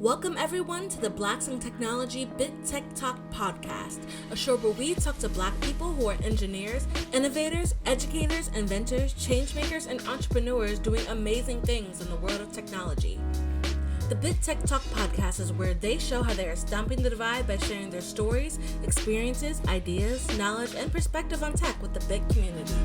Welcome everyone to the Blacks in Technology Bit Tech Talk podcast, a show where we talk to Black people who are engineers, innovators, educators, inventors, changemakers, and entrepreneurs doing amazing things in the world of technology. The Bit Tech Talk podcast is where they show how they are stomping the divide by sharing their stories, experiences, ideas, knowledge, and perspective on tech with the Bit community.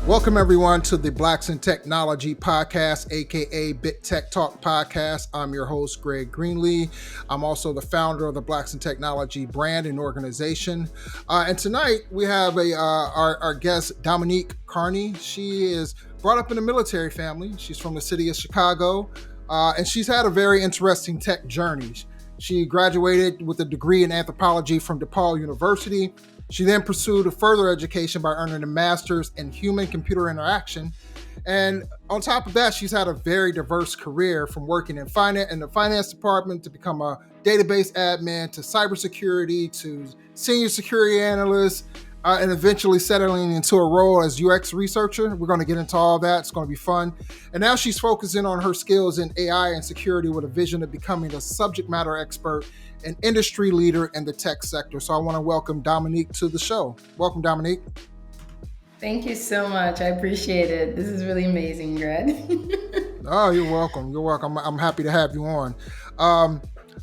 Welcome everyone to the Blacks in Technology podcast, aka Bit Tech Talk podcast. I'm your host, Greg Greenlee. I'm also the founder of the Blacks in Technology brand and organization. And tonight we have our guest, Dominique Carney. She is brought up in a military family. She's from the city of Chicago, and she's had a very interesting tech journey. She graduated with a degree in anthropology from DePaul University. She then pursued a further education by earning a master's in human-computer interaction. And on top of that, she's had a very diverse career, from working in the finance department to become a database admin to cybersecurity to senior security analyst, and eventually settling into a role as UX researcher. We're going to get into all that. It's going to be fun. And now she's focusing on her skills in AI and security with a vision of becoming a subject matter expert and industry leader in the tech sector. So I want to welcome Dominique to the show. Welcome, Dominique. Thank you so much. I appreciate it. This is really amazing, Greg. Oh, you're welcome. You're welcome. I'm happy to have you on.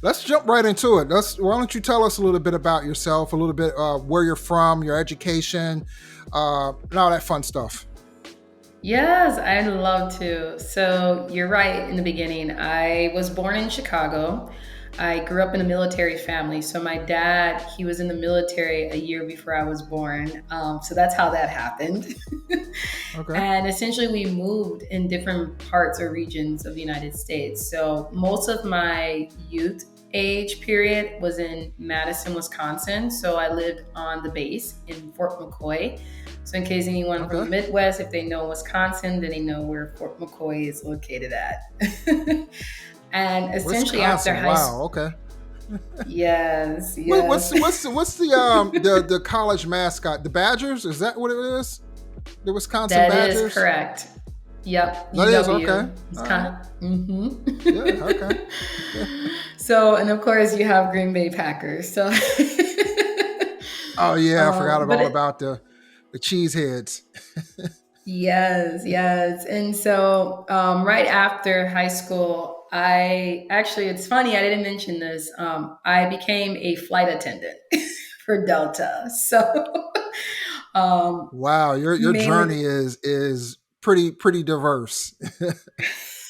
Let's jump right into it. Why don't you tell us a little bit about yourself, a little bit where you're from, your education, and all that fun stuff. Yes, I'd love to. So you're right in the beginning. I was born in Chicago. I grew up in a military family. So my dad, he was in the military a year before I was born. So that's how that happened. Okay. And essentially we moved in different parts or regions of the United States. So most of my youth age period was in Madison, Wisconsin. So I lived on the base in Fort McCoy. So in case anyone from the Midwest, if they know Wisconsin, then they know where Fort McCoy is located at. And essentially Wisconsin, after high school. Wow, okay. Yes. What's the college mascot? The Badgers? Is that what it is? The Wisconsin Badgers? That is correct. Yep. That is okay. Mm-hmm. Yeah, okay. So, and of course you have Green Bay Packers. So. Oh yeah, I forgot about the cheeseheads. Yes. And so right after high school, it's funny, I didn't mention this. I became a flight attendant for Delta. So wow, your journey is pretty diverse.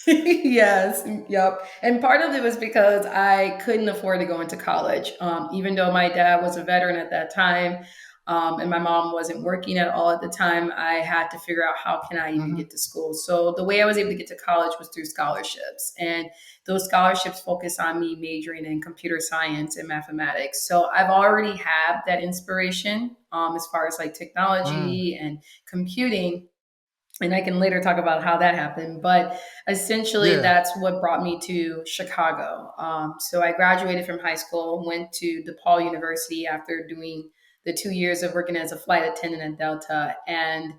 Yes, yep. And part of it was because I couldn't afford to go into college, even though my dad was a veteran at that time. And my mom wasn't working at all at the time. I had to figure out how can I even get to school. So the way I was able to get to college was through scholarships. And those scholarships focused on me majoring in computer science and mathematics. So I've already had that inspiration as far as like technology and computing. And I can later talk about how that happened. But essentially, That's what brought me to Chicago. So I graduated from high school, went to DePaul University after doing the 2 years of working as a flight attendant at Delta. And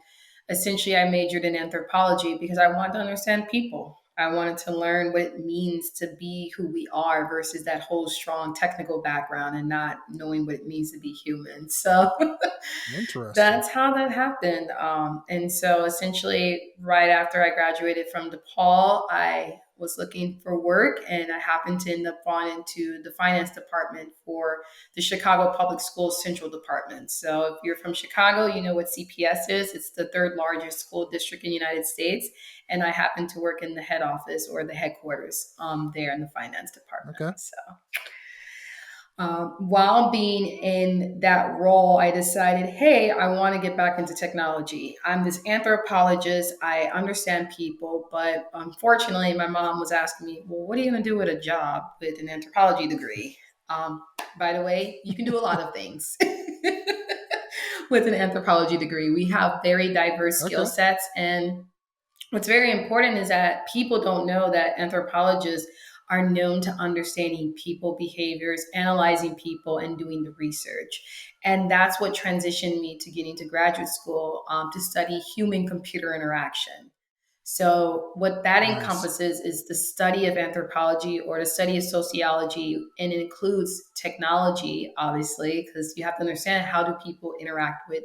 essentially, I majored in anthropology because I wanted to understand people. I wanted to learn what it means to be who we are versus that whole strong technical background and not knowing what it means to be human. So that's how that happened. And so essentially, right after I graduated from DePaul, I was looking for work and I happened to end up going into the finance department for the Chicago Public Schools Central Department. So if you're from Chicago, you know what CPS is. It's the third largest school district in the United States. And I happened to work in the head office or the headquarters there in the finance department. Okay. So while being in that role, I decided, hey, I want to get back into technology. I'm this anthropologist. I understand people, but unfortunately, my mom was asking me, well, what are you going to do with a job with an anthropology degree? By the way, you can do a lot of things with an anthropology degree. We have very diverse skill sets. And what's very important is that people don't know that anthropologists are known to understanding people behaviors, analyzing people, and doing the research. And that's what transitioned me to getting to graduate school to study human-computer interaction. So, what that Nice. encompasses is the study of anthropology or the study of sociology, and it includes technology, obviously, because you have to understand how do people interact with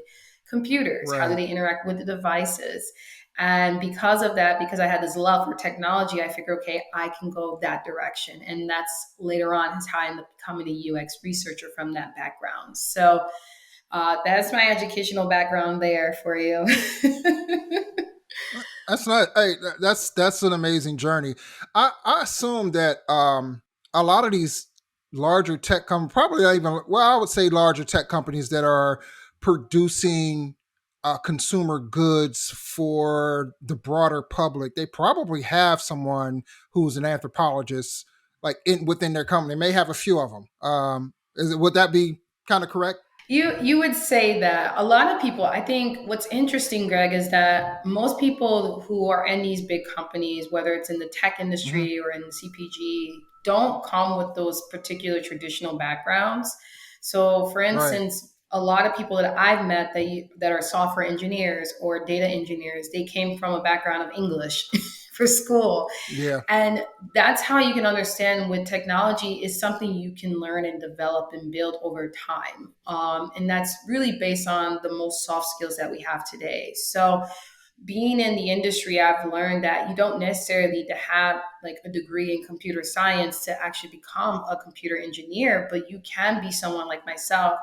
computers? How do Right. they interact with the devices? And because of that, because I had this love for technology, I figured, okay, I can go that direction. And that's later on is how I ended up becoming a UX researcher from that background. So that's my educational background there for you. That's not. Hey, that's an amazing journey. I assume that a lot of these larger tech companies, probably not even, well, I would say larger tech companies that are producing consumer goods for the broader public, they probably have someone who's an anthropologist, like in within their company. They may have a few of them. Would that be kind of correct? You would say that a lot of people, I think what's interesting, Greg, is that most people who are in these big companies, whether it's in the tech Hmm. industry or in CPG, don't come with those particular traditional backgrounds. So, for Right. instance, a lot of people that I've met that are software engineers or data engineers, they came from a background of English for school. Yeah. And that's how you can understand with technology is something you can learn and develop and build over time. And that's really based on the most soft skills that we have today. So being in the industry, I've learned that you don't necessarily need to have like a degree in computer science to actually become a computer engineer, but you can be someone like myself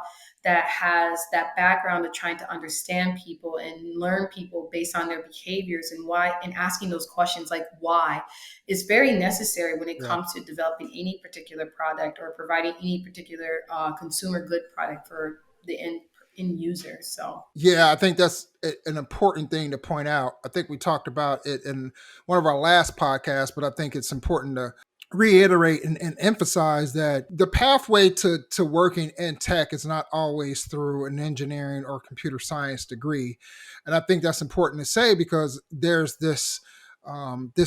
that has that background of trying to understand people and learn people based on their behaviors and why, and asking those questions like why is very necessary when it Yeah. comes to developing any particular product or providing any particular consumer good product for the end user. So Yeah, I think that's an important thing to point out. I think we talked about it in one of our last podcasts, but I think it's important to reiterate and emphasize that the pathway to working in tech is not always through an engineering or computer science degree. And I think that's important to say because there's this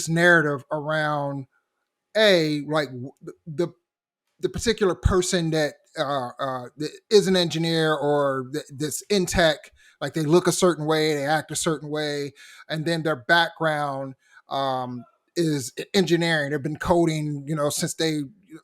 narrative around like the particular person that is an engineer or that's in tech, like they look a certain way, they act a certain way, and then their background is engineering. They've been coding, since they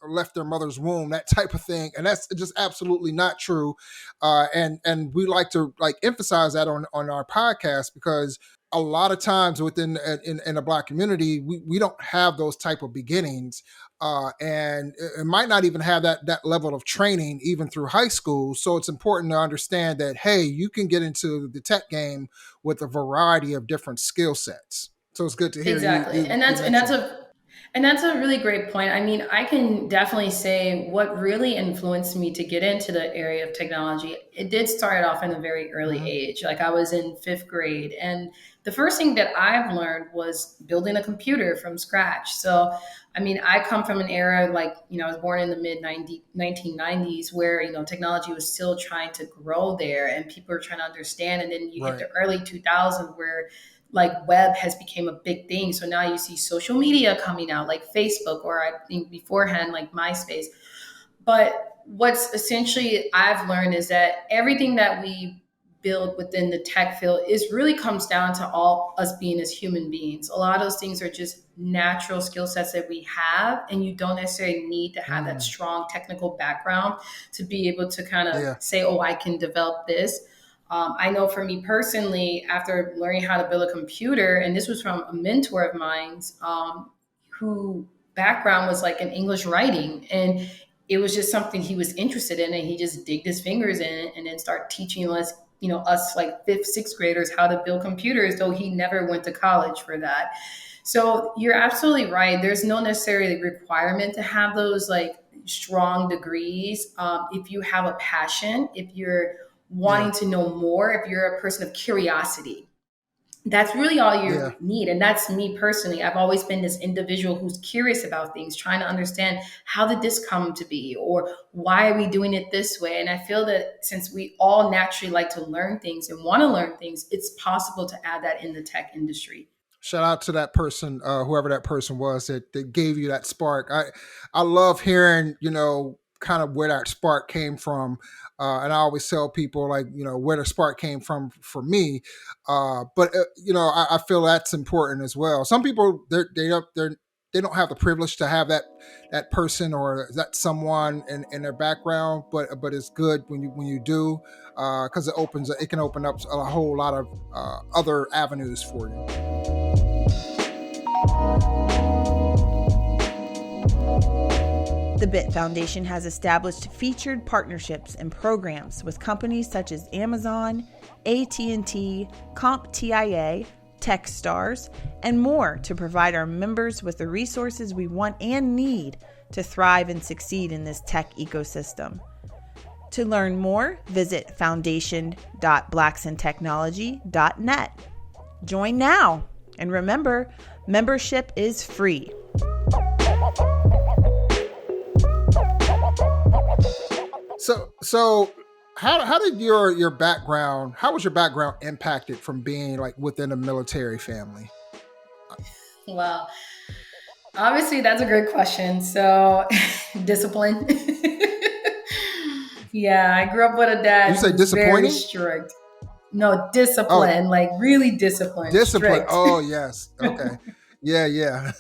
left their mother's womb, that type of thing, and that's just absolutely not true. And we like to like emphasize that on our podcast because a lot of times within in the Black community, we don't have those type of beginnings, and it might not even have that level of training even through high school. So it's important to understand that hey, you can get into the tech game with a variety of different skill sets. So it's good to hear you exactly. you And you mentioned that. that's a really great point. I mean, I can definitely say what really influenced me to get into the area of technology. It did start off in a very early Hmm. age. Like I was in 5th grade and the first thing that I've learned was building a computer from scratch. So, I mean, I come from an era like, I was born in the mid 1990s where, technology was still trying to grow there and people were trying to understand. And then you hit Right. the early 2000s where like web has become a big thing. So now you see social media coming out like Facebook or I think beforehand like MySpace. But what's essentially I've learned is that everything that we build within the tech field is really comes down to all us being as human beings. A lot of those things are just natural skill sets that we have, and you don't necessarily need to have that Mm. strong technical background to be able to kind of Yeah. say, oh, I can develop this. I know for me personally, after learning how to build a computer, and this was from a mentor of mine's who background was like in English writing. And it was just something he was interested in and he just digged his fingers in it and then start teaching us us like 5th 6th graders how to build computers, though he never went to college for that. So you're absolutely right, there's no necessarily requirement to have those like strong degrees. If you have a passion, if you're Yeah. wanting to know more, if you're a person of curiosity, that's really all you Yeah. need. And that's me personally. I've always been this individual who's curious about things, trying to understand how did this come to be or why are we doing it this way. And I feel that since we all naturally like to learn things and want to learn things, it's possible to add that in the tech industry. Shout out to that person, whoever that person was that gave you that spark. I love hearing, kind of where that spark came from. And I always tell people like, where the spark came from for me. But I feel that's important as well. Some people they don't have the privilege to have that person or that someone in their background, but it's good when you do, because it can open up a whole lot of other avenues for you. The BIT Foundation has established featured partnerships and programs with companies such as Amazon, AT&T, CompTIA, Techstars, and more to provide our members with the resources we want and need to thrive and succeed in this tech ecosystem. To learn more, visit foundation.blacksintechnology.net. Join now, and remember, membership is free. So how did your background, how was your background impacted from being like within a military family? Well, obviously that's a great question. So discipline. Yeah, I grew up with a dad You say who was very disappointing? strict. No, discipline, like really disciplined, Discipline. strict. Oh, yes. Okay. Yeah.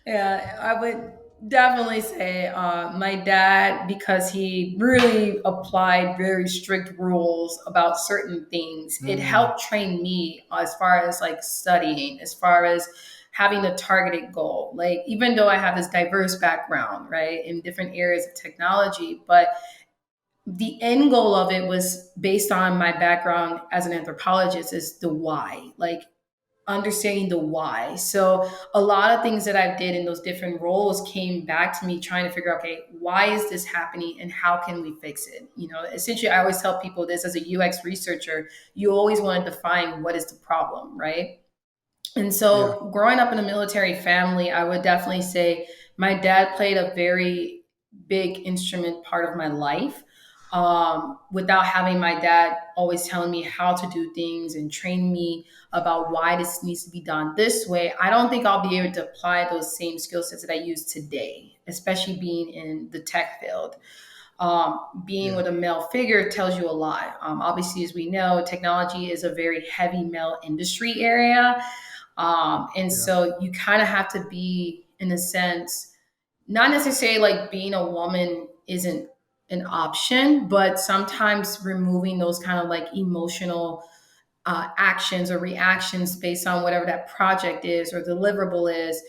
Yeah, I would definitely say my dad, because he really applied very strict rules about certain things, it helped train me as far as like studying, as far as having a targeted goal. Like, even though I have this diverse background, right, in different areas of technology, but the end goal of it was based on my background as an anthropologist is the why, like understanding the why. So a lot of things that I did in those different roles came back to me trying to figure out, okay, why is this happening and how can we fix it? Essentially, I always tell people this: as a UX researcher, you always want to define what is the problem, right? And so growing up in a military family, I would definitely say my dad played a very big instrument part of my life. Without having my dad always telling me how to do things and train me about why this needs to be done this way, I don't think I'll be able to apply those same skill sets that I use today, especially being in the tech field. Being with a male figure tells you a lot. Obviously, as we know, technology is a very heavy male industry area. So you kind of have to be, in a sense, not necessarily like being a woman isn't an option, but sometimes removing those kind of like emotional actions or reactions based on whatever that project is or deliverable is.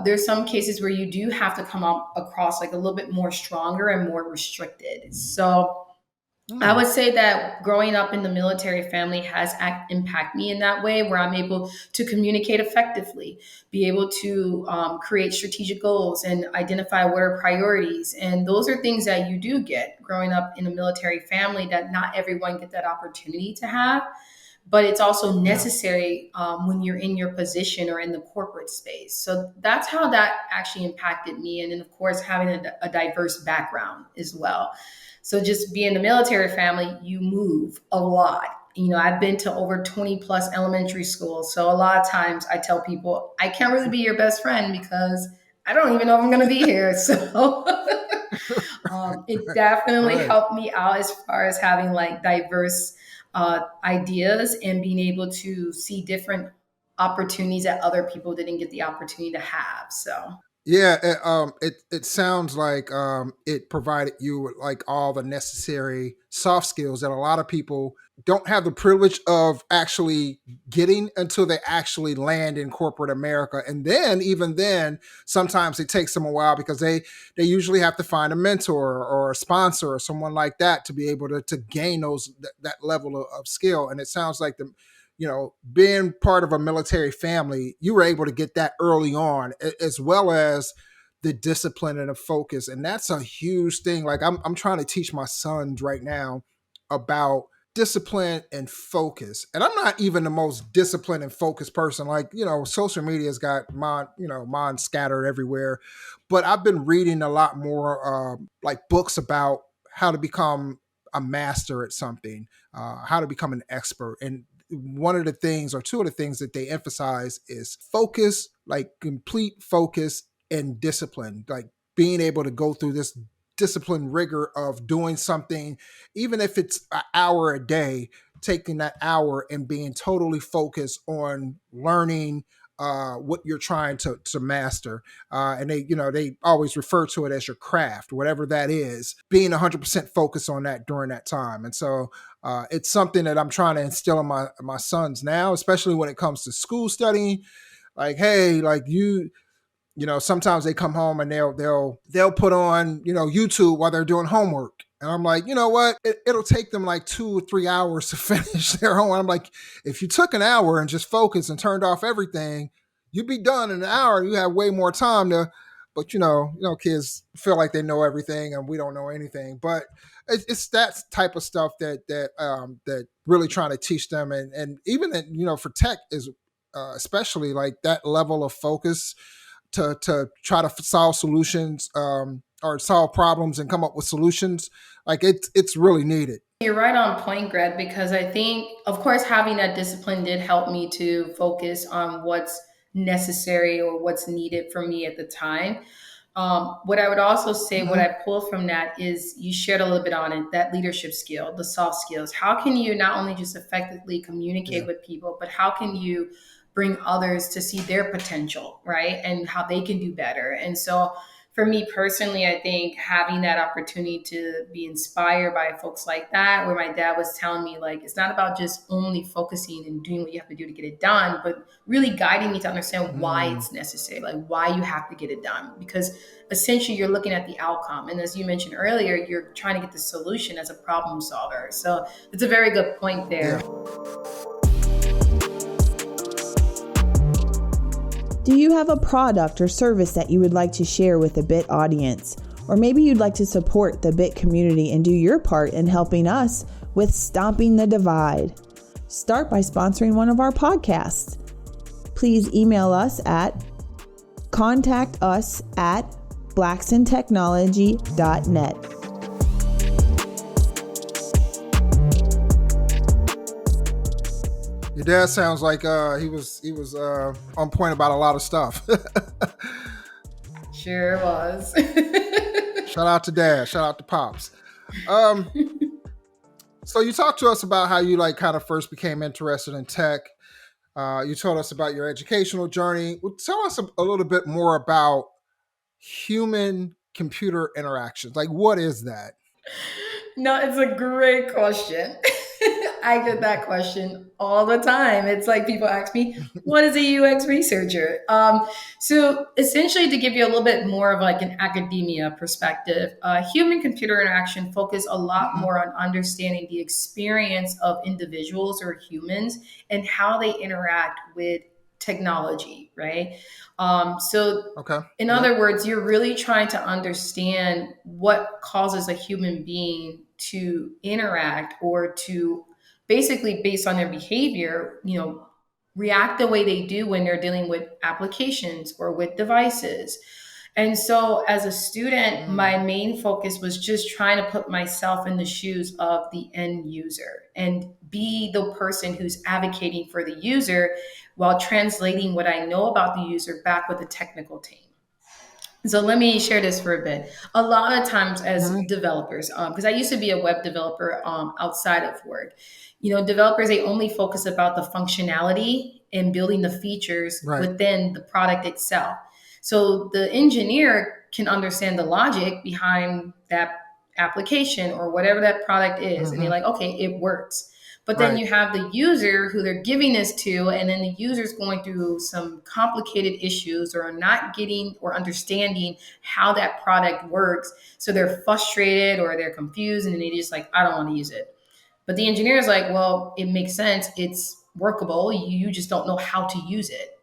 There's some cases where you do have to come up across like a little bit more stronger and more restricted. So I would say that growing up in the military family has impacted me in that way, where I'm able to communicate effectively, be able to create strategic goals and identify what are priorities. And those are things that you do get growing up in a military family that not everyone get that opportunity to have. But it's also necessary when you're in your position or in the corporate space. So that's how that actually impacted me. And then, of course, having a diverse background as well. So just being a military family, you move a lot. I've been to over 20 plus elementary schools. So a lot of times I tell people, I can't really be your best friend because I don't even know if I'm going to be here. So it definitely helped me out as far as having like diverse ideas and being able to see different opportunities that other people didn't get the opportunity to have. So Yeah, it sounds like it provided you with like all the necessary soft skills that a lot of people don't have the privilege of actually getting until they actually land in corporate America. And then, even then, sometimes it takes them a while because they usually have to find a mentor or a sponsor or someone like that to be able to gain that level of skill. And it sounds like being part of a military family, you were able to get that early on, as well as the discipline and the focus. And that's a huge thing. Like I'm trying to teach my sons right now about discipline and focus. And I'm not even the most disciplined and focused person. Like, social media's got mine scattered everywhere. But I've been reading a lot more like books about how to become a master at something, how to become an expert. And one of the things or two of the things that they emphasize is focus, like complete focus, and discipline, like being able to go through this disciplined rigor of doing something, even if it's an hour a day, taking that hour and being totally focused on learning what you're trying to master. And they always refer to it as your craft, whatever that is, being 100% focused on that during that time. And so it's something that I'm trying to instill in my sons now, especially when it comes to school studying. Like, hey, like sometimes they come home and they'll put on, YouTube while they're doing homework. And I'm like, you know what? It'll take them like 2 or 3 hours to finish their homework. I'm like, if you took an hour and just focused and turned off everything, you'd be done in an hour. You have way more time but kids feel like they know everything and we don't know anything. But it's that type of stuff that really trying to teach them. And even for tech is especially like that level of focus to try to solve solutions or solve problems and come up with solutions. Like it's really needed. You're right on point, Greg, because I think, of course, having that discipline did help me to focus on what's necessary or what's needed for me at the time. What I would also say, what I pull from that is you shared a little bit on it, that leadership skill, the soft skills. How can you not only just effectively communicate with people, but how can you bring others to see their potential, right? And how they can do better. And so for me personally, I think having that opportunity to be inspired by folks like that, where my dad was telling me, like, it's not about just only focusing and doing what you have to do to get it done, but really guiding me to understand why it's necessary, like why you have to get it done. Because essentially you're looking at the outcome. And as you mentioned earlier, you're trying to get the solution as a problem solver. So it's a very good point there. Yeah. Do you have a product or service that you would like to share with the BIT audience? Or maybe you'd like to support the BIT community and do your part in helping us with stomping the divide? Start by sponsoring one of our podcasts. Please email us at contactus@blacksintechnology.net. Your dad sounds like he was on point about a lot of stuff. Sure was. Shout out to Dad. Shout out to Pops. So you talked to us about how you kind of first became interested in tech. You told us about your educational journey. Well, tell us a little bit more about human computer interactions. Like, what is that? No, it's a great question. I get that question all the time. It's like people ask me, what is a UX researcher? So essentially, to give you a little bit more of like an academia perspective, human computer interaction focus a lot more on understanding the experience of individuals or humans and how they interact with technology, right? In other words, you're really trying to understand what causes a human being to interact or to basically, based on their behavior, react the way they do when they're dealing with applications or with devices. And so as a student, my main focus was just trying to put myself in the shoes of the end user and be the person who's advocating for the user while translating what I know about the user back with the technical team. So let me share this for a bit. A lot of times as developers, because I used to be a web developer outside of work, developers, they only focus about the functionality and building the features within the product itself. So the engineer can understand the logic behind that application or whatever that product is. And they're like, okay, it works. But then you have the user who they're giving this to, and then the user's going through some complicated issues or not getting or understanding how that product works. So they're frustrated or they're confused and they're just like, I don't want to use it. But the engineer is like, well, it makes sense. It's workable. You just don't know how to use it.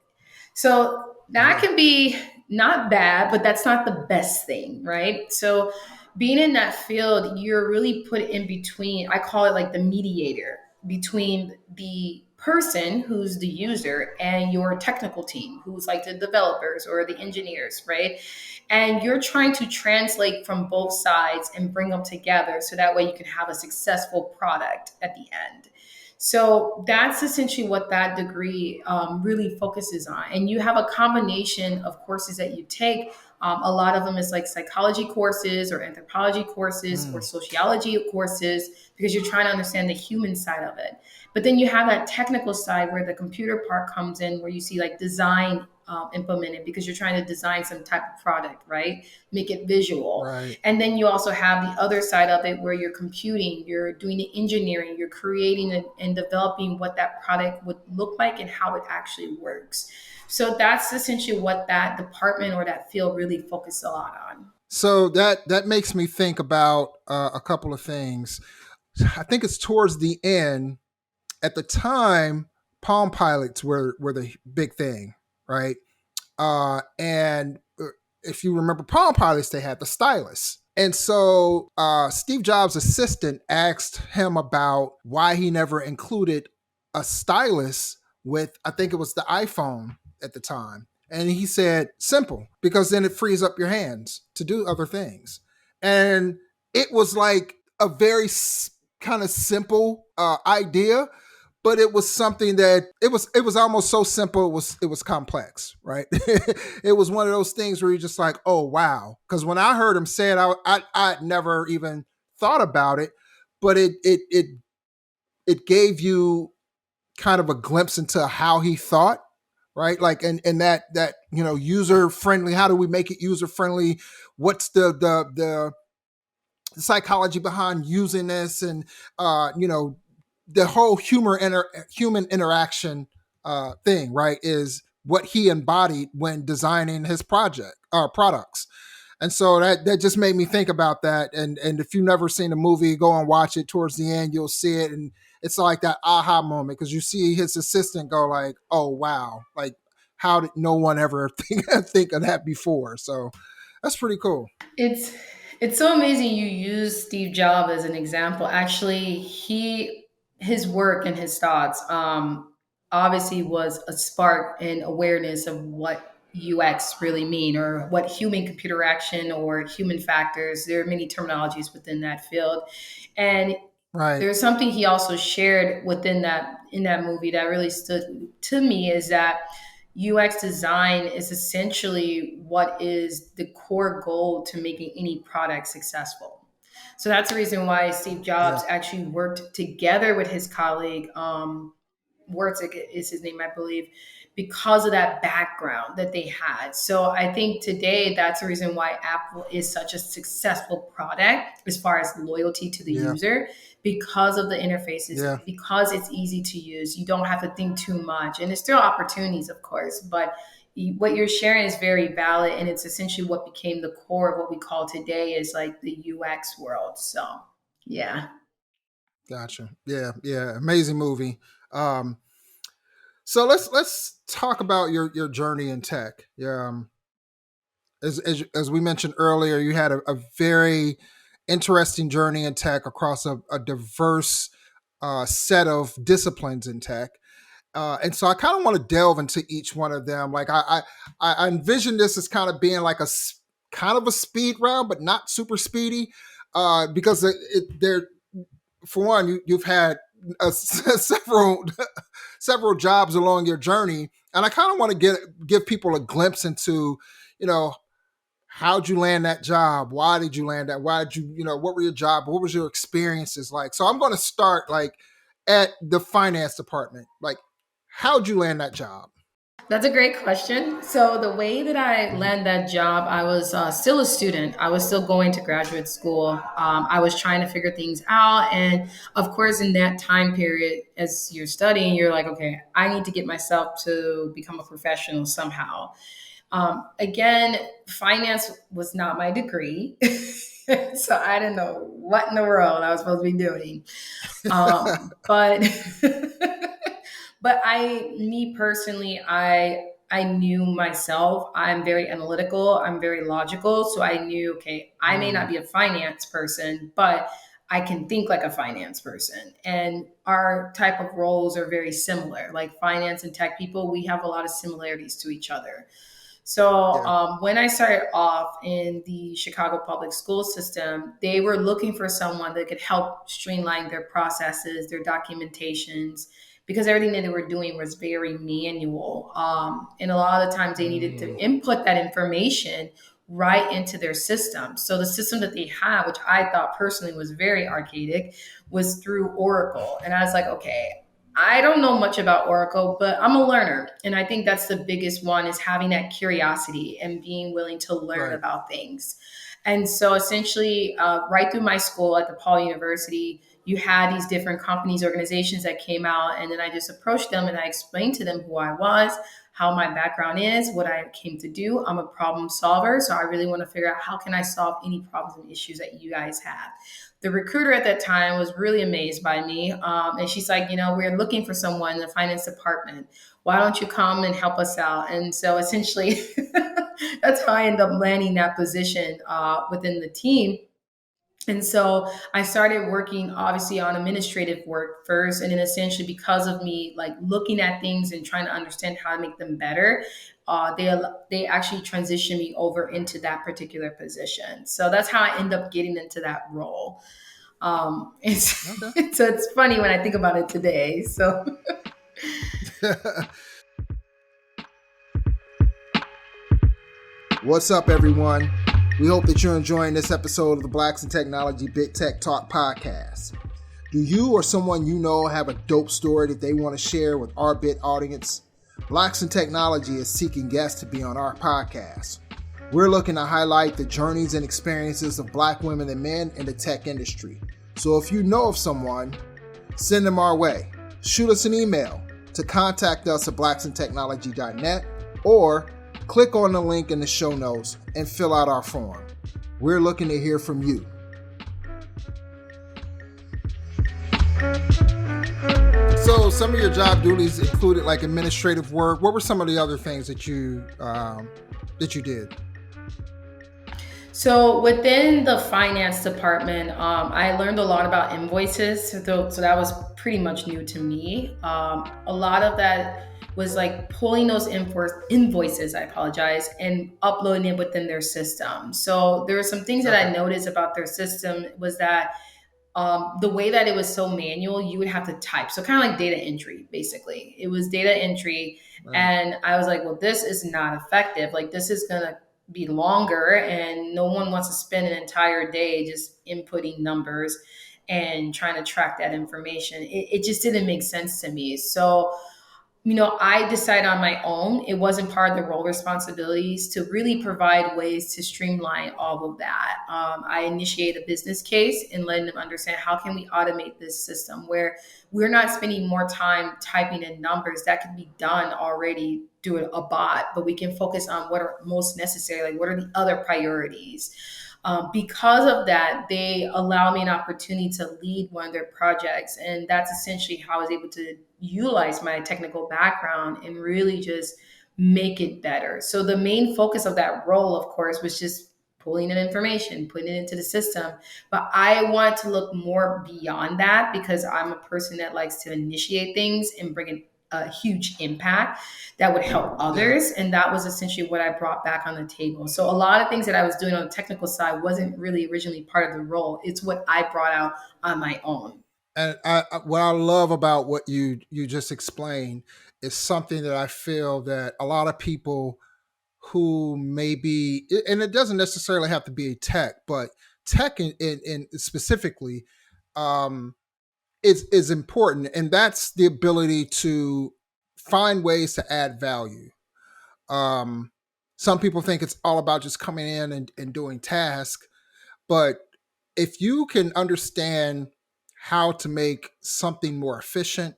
So that can be not bad, but that's not the best thing, right? So being in that field, you're really put in between, I call it like the mediator between the person who's the user and your technical team, who's like the developers or the engineers, right? And you're trying to translate from both sides and bring them together so that way you can have a successful product at the end. So that's essentially what that degree really focuses on. And you have a combination of courses that you take A lot of them is like psychology courses or anthropology courses or sociology courses, because you're trying to understand the human side of it. But then you have that technical side where the computer part comes in, where you see like design implemented, because you're trying to design some type of product, right? Make it visual. Right. And then you also have the other side of it where you're computing, you're doing the engineering, you're creating and developing what that product would look like and how it actually works. So that's essentially what that department or that field really focused a lot on. So that makes me think about a couple of things. I think it's towards the end. At the time, Palm Pilots were the big thing, right? And if you remember Palm Pilots, they had the stylus. And so Steve Jobs' assistant asked him about why he never included a stylus with, I think it was the iPhone at the time. And he said, simple, because then it frees up your hands to do other things. And it was like a very kind of simple idea, but it was something that it was almost so simple it was complex, right? It was one of those things where you're just like, oh wow, because when I heard him say it, I never even thought about it, but it gave you kind of a glimpse into how he thought, right? Like, and that user friendly, how do we make it user friendly? What's the psychology behind using this, and the whole human interaction thing, right, is what he embodied when designing his products. And so that just made me think about that. And if you've never seen the movie, go and watch it. Towards the end, you'll see it, and it's like that aha moment, because you see his assistant go like, "Oh wow, like how did no one ever think of that before?" So that's pretty cool. It's so amazing you use Steve Jobs as an example. Actually, his work and his thoughts obviously was a spark and awareness of what UX really mean, or what human computer action or human factors. There are many terminologies within that field. And Right. there's something he also shared within that in that movie that really stood to me, is that UX design is essentially what is the core goal to making any product successful. So that's the reason why Steve Jobs Yeah. actually worked together with his colleague, Wertzik is his name, I believe, because of that background that they had. So I think today that's the reason why Apple is such a successful product as far as loyalty to the Yeah. user, because of the interfaces, Yeah. because it's easy to use. You don't have to think too much. And there's still opportunities, of course, but what you're sharing is very valid. And it's essentially what became the core of what we call today is like the UX world. So, yeah. Gotcha. Yeah. Yeah. Amazing movie. Um, so let's talk about your journey in tech. Yeah. As we mentioned earlier, you had a very interesting journey in tech across a diverse set of disciplines in tech. And so I kind of want to delve into each one of them. Like I envision this as kind of being like kind of a speed round, but not super speedy, because there, for one, you've had several jobs along your journey, and I kind of want to give people a glimpse into, you know, how'd you land that job? Why did you land that? Why did you, what were your job? What was your experiences like? So I'm going to start like at the finance department. Like, how'd you land that job? That's a great question. So the way that I landed that job, I was still a student. I was still going to graduate school. I was trying to figure things out, and of course, in that time period, as you're studying, you're like, okay, I need to get myself to become a professional somehow. Again, finance was not my degree, so I didn't know what in the world I was supposed to be doing. But but me personally, I knew myself. I'm very analytical. I'm very logical. So I knew, okay, I may not Mm, be a finance person, but I can think like a finance person. And our type of roles are very similar. Like finance and tech people, we have a lot of similarities to each other. So yeah. when I started off in the Chicago public school system, they were looking for someone that could help streamline their processes, their documentations, because everything that they were doing was very manual. And a lot of the times they needed to Mm, input that information right into their system. So the system that they have, which I thought personally was very archaic, was through Oracle. And I was like, okay, I don't know much about Oracle, but I'm a learner. And I think that's the biggest one, is having that curiosity and being willing to learn Right. about things. And so essentially, right through my school at DePaul University, you had these different companies, organizations that came out. And then I just approached them and I explained to them who I was, how my background is, what I came to do. I'm a problem solver. So I really want to figure out, how can I solve any problems and issues that you guys have. The recruiter at that time was really amazed by me. And she's like, we're looking for someone in the finance department. Why don't you come and help us out? And so essentially, that's how I ended up landing that position within the team. And so I started working obviously on administrative work first. And then essentially, because of me like looking at things and trying to understand how to make them better, they actually transitioned me over into that particular position. So that's how I end up getting into that role. It's Okay. so it's funny when I think about it today. So What's up, everyone? We hope that you're enjoying this episode of the Blacks in Technology Big Tech Talk podcast. Do you or someone you know have a dope story that they want to share with our BIT audience? Blacks in Technology is seeking guests to be on our podcast. We're looking to highlight the journeys and experiences of Black women and men in the tech industry. So if you know of someone, send them our way. Shoot us an email to contact us at blacksintechnology.net or click on the link in the show notes and fill out our form. We're looking to hear from you. So some of your job duties included like administrative work. What were some of the other things that you did? So within the finance department, I learned a lot about invoices. So that was pretty much new to me. A lot of that was like pulling those invoices, and uploading it within their system. So there were some things that I noticed about their system was that the way that it was so manual, you would have to type. So kind of like data entry, basically. It was data entry. Right. And I was like, well, this is not effective. Like this is going to be longer and no one wants to spend an entire day just inputting numbers and trying to track that information. It just didn't make sense to me. So I decided on my own. It wasn't part of the role responsibilities to really provide ways to streamline all of that. I initiated a business case and letting them understand how can we automate this system where we're not spending more time typing in numbers that can be done already through a bot, but we can focus on what are most necessary, like what are the other priorities. Because of that, they allow me an opportunity to lead one of their projects. And that's essentially how I was able to utilize my technical background and really just make it better. So the main focus of that role, of course, was just pulling in information, putting it into the system. But I want to look more beyond that because I'm a person that likes to initiate things and bring a huge impact that would help others. And that was essentially what I brought back on the table. So a lot of things that I was doing on the technical side wasn't really originally part of the role. It's what I brought out on my own. And what I love about what you just explained is something that I feel that a lot of people who maybe, and it doesn't necessarily have to be a tech, but tech in specifically, is important, and that's the ability to find ways to add value. Some people think it's all about just coming in and doing tasks, but if you can understand how to make something more efficient,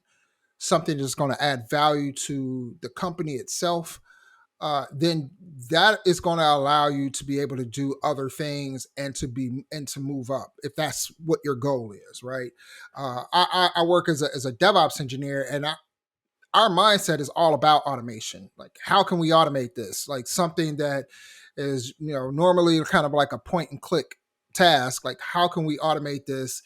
something that's going to add value to the company itself, then that is going to allow you to be able to do other things and to move up if that's what your goal is, right? I work as a DevOps engineer, and our mindset is all about automation. Like, how can we automate this? Like something that is normally kind of like a point and click task. Like, how can we automate this?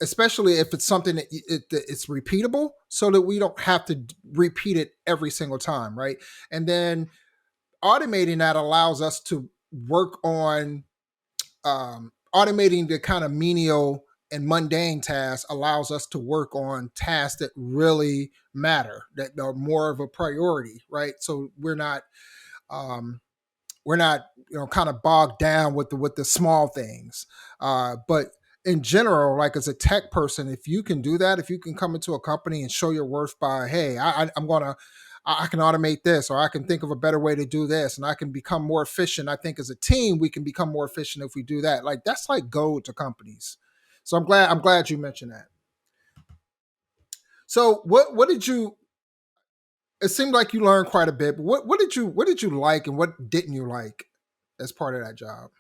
Especially if it's something that it's repeatable, so that we don't have to repeat it every single time, right? And then automating that allows us to work on automating the kind of menial and mundane tasks allows us to work on tasks that really matter, that are more of a priority, right? So we're not we're not, kind of bogged down with the small things. But in general, like as a tech person, if you can do that, if you can come into a company and show your worth by, hey, I can automate this, or I can think of a better way to do this, and I can become more efficient. I think as a team, we can become more efficient if we do that. Like that's like gold to companies. So I'm glad you mentioned that. So what did you? It seemed like you learned quite a bit. But what did you like and what didn't you like as part of that job?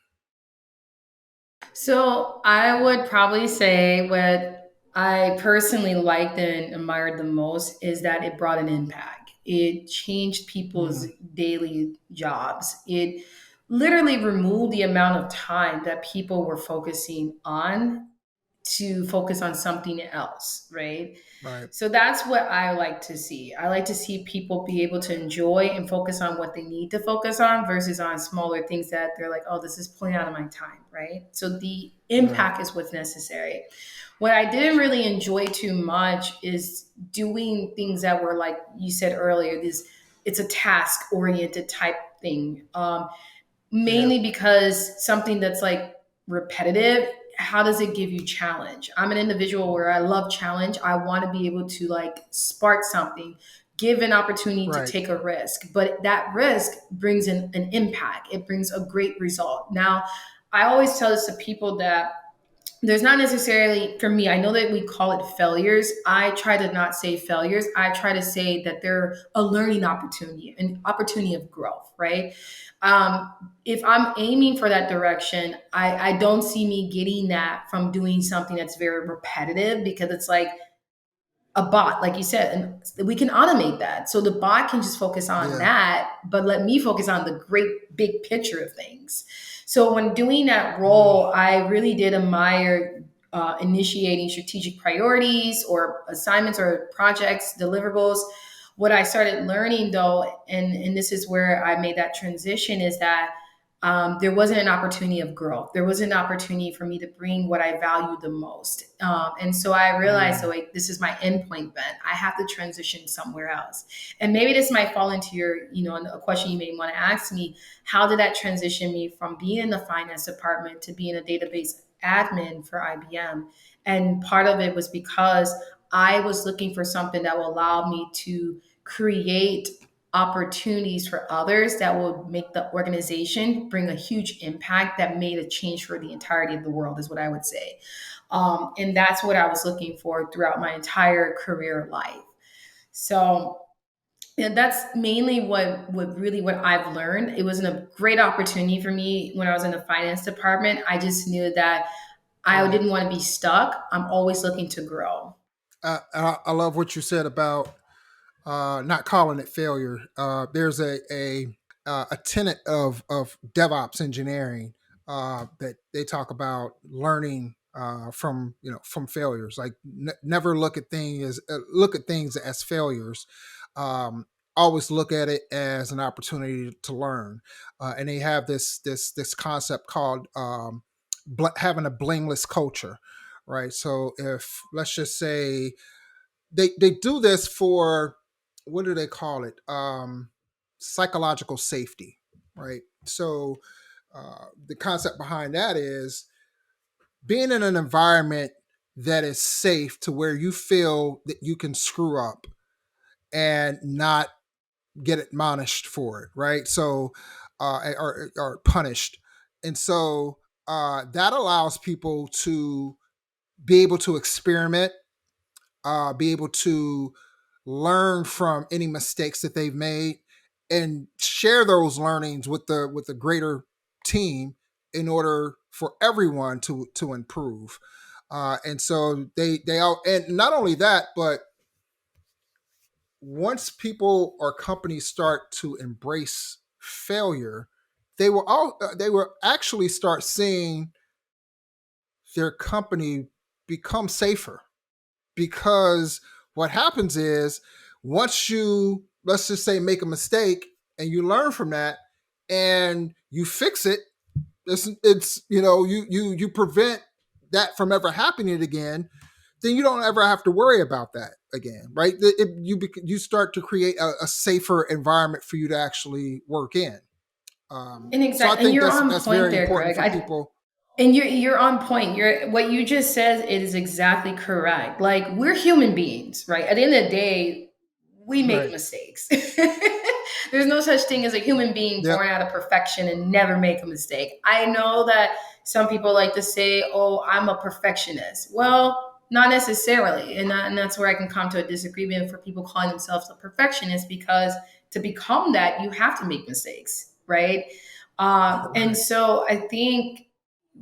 So I would probably say what I personally liked and admired the most is that it brought an impact. It changed people's Mm, daily jobs. It literally removed the amount of time that people were focusing on to focus on something else, right? right. So that's what I like to see. I like to see people be able to enjoy and focus on what they need to focus on versus on smaller things that they're like, oh, this is pulling out of my time, right? So the Right. impact is what's necessary. What I didn't really enjoy too much is doing things that were like you said earlier, this it's a task oriented type thing. Yeah. Mainly because something that's like repetitive, how does it give you challenge? I'm an individual where I love challenge. I want to be able to like spark something, give an opportunity to Right. take a risk, but that risk brings in an impact. It brings a great result. Now, I always tell this to people that there's not necessarily, for me, I know that we call it failures. I try to not say failures. I try to say that they're a learning opportunity, an opportunity of growth, right? um, if I'm aiming for that direction, I don't see me getting that from doing something that's very repetitive, because it's like a bot, like you said, and we can automate that. So the bot can just focus on Yeah. that, but let me focus on the great big picture of things. So when doing that Mm, role, I really did admire initiating strategic priorities or assignments or projects, deliverables. What I started learning though, and this is where I made that transition, is that there wasn't an opportunity of growth. There was an opportunity for me to bring what I value the most. And so I realized, so mm, like, this is my endpoint event. I have to transition somewhere else. And maybe this might fall into your, a question you may want to ask me. How did that transition me from being in the finance department to being a database admin for IBM? And part of it was because I was looking for something that will allow me to create opportunities for others that will make the organization bring a huge impact that made a change for the entirety of the world, is what I would say. And that's what I was looking for throughout my entire career life. So yeah, that's mainly what I've learned. It wasn't a great opportunity for me when I was in the finance department. I just knew that I right. didn't want to be stuck. I'm always looking to grow. I love what you said about not calling it failure. There's a tenet of DevOps engineering that they talk about learning from failures. Like never look at things as failures. Um, Always look at it as an opportunity to learn. And they have this concept called having a blameless culture, right? So if let's just say they do this for, what do they call it, psychological safety, right? So the concept behind that is being in an environment that is safe to where you feel that you can screw up and not get admonished for it, right? So or punished. And so that allows people to be able to experiment, be able to learn from any mistakes that they've made, and share those learnings with the greater team in order for everyone to improve. And so they all, and not only that, but once people or companies start to embrace failure, they will actually start seeing their company become safer, because what happens is once you, let's just say, make a mistake and you learn from that and you fix it, it's you prevent that from ever happening again, then you don't ever have to worry about that again, right? You start to create a safer environment for you to actually work in. And So I exactly, and think you're on that's point very there, important Greg. for people. And you're on point. You're what you just said is exactly correct. Like we're human beings, right? At the end of the day, we make Right. mistakes. There's no such thing as a human being Yep. born out of perfection and never make a mistake. I know that some people like to say, "Oh, I'm a perfectionist." Well, not necessarily, and that's where I can come to a disagreement for people calling themselves a perfectionist, because to become that, you have to make mistakes, right? And Right. so I think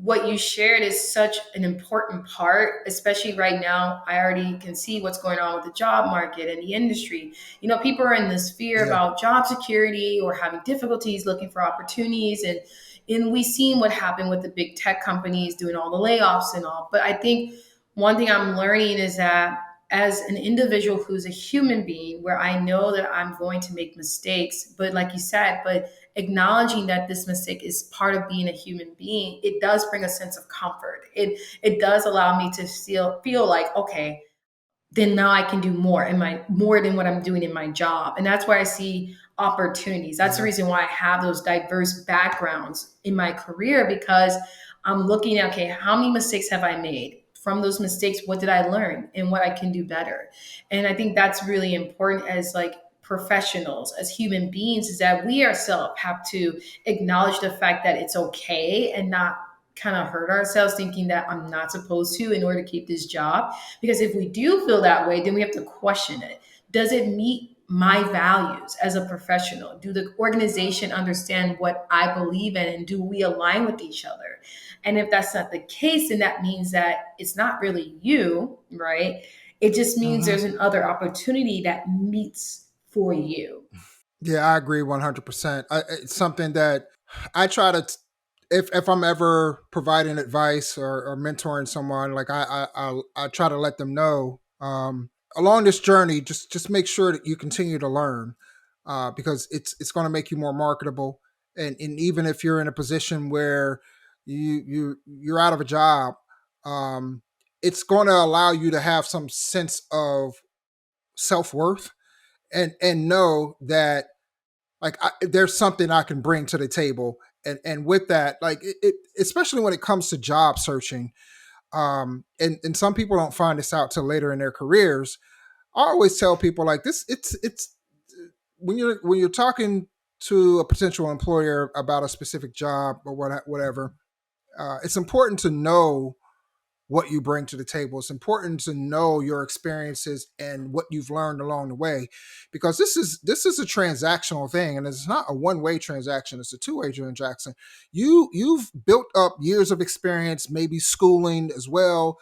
what you shared is such an important part, especially right now. I already can see what's going on with the job market and the industry. You know, people are in this fear Yeah. about job security or having difficulties looking for opportunities. And we've seen what happened with the big tech companies doing all the layoffs and all. But I think one thing I'm learning is that as an individual who's a human being, where I know that I'm going to make mistakes, but like you said, but acknowledging that this mistake is part of being a human being, it does bring a sense of comfort. It does allow me to feel like, okay, then now I can do more than what I'm doing in my job. And that's why I see opportunities. That's the Yeah. reason why I have those diverse backgrounds in my career, because I'm looking at, okay, how many mistakes have I made? From those mistakes, what did I learn and what I can do better? And I think that's really important as like professionals, as human beings, is that we ourselves have to acknowledge the fact that it's okay and not kind of hurt ourselves thinking that I'm not supposed to in order to keep this job. Because if we do feel that way, then we have to question it. Does it meet my values as a professional? Do the organization understand what I believe in, and do we align with each other? And if that's not the case, then that means that it's not really you, right? It just means Hmm. there's another opportunity that meets for you. Yeah, I agree 100%. It's something that I try to, if I'm ever providing advice or mentoring someone, like I try to let them know along this journey, just make sure that you continue to learn because it's going to make you more marketable. And even if you're in a position where you're out of a job, um, it's going to allow you to have some sense of self worth and know that like there's something I can bring to the table. And with that, like especially when it comes to job searching, and some people don't find this out till later in their careers. I always tell people like this: it's when you're talking to a potential employer about a specific job or whatever, it's important to know what you bring to the table. It's important to know your experiences and what you've learned along the way, because this is a transactional thing, and it's not a one-way transaction. It's a two-way transaction. You've built up years of experience, maybe schooling as well,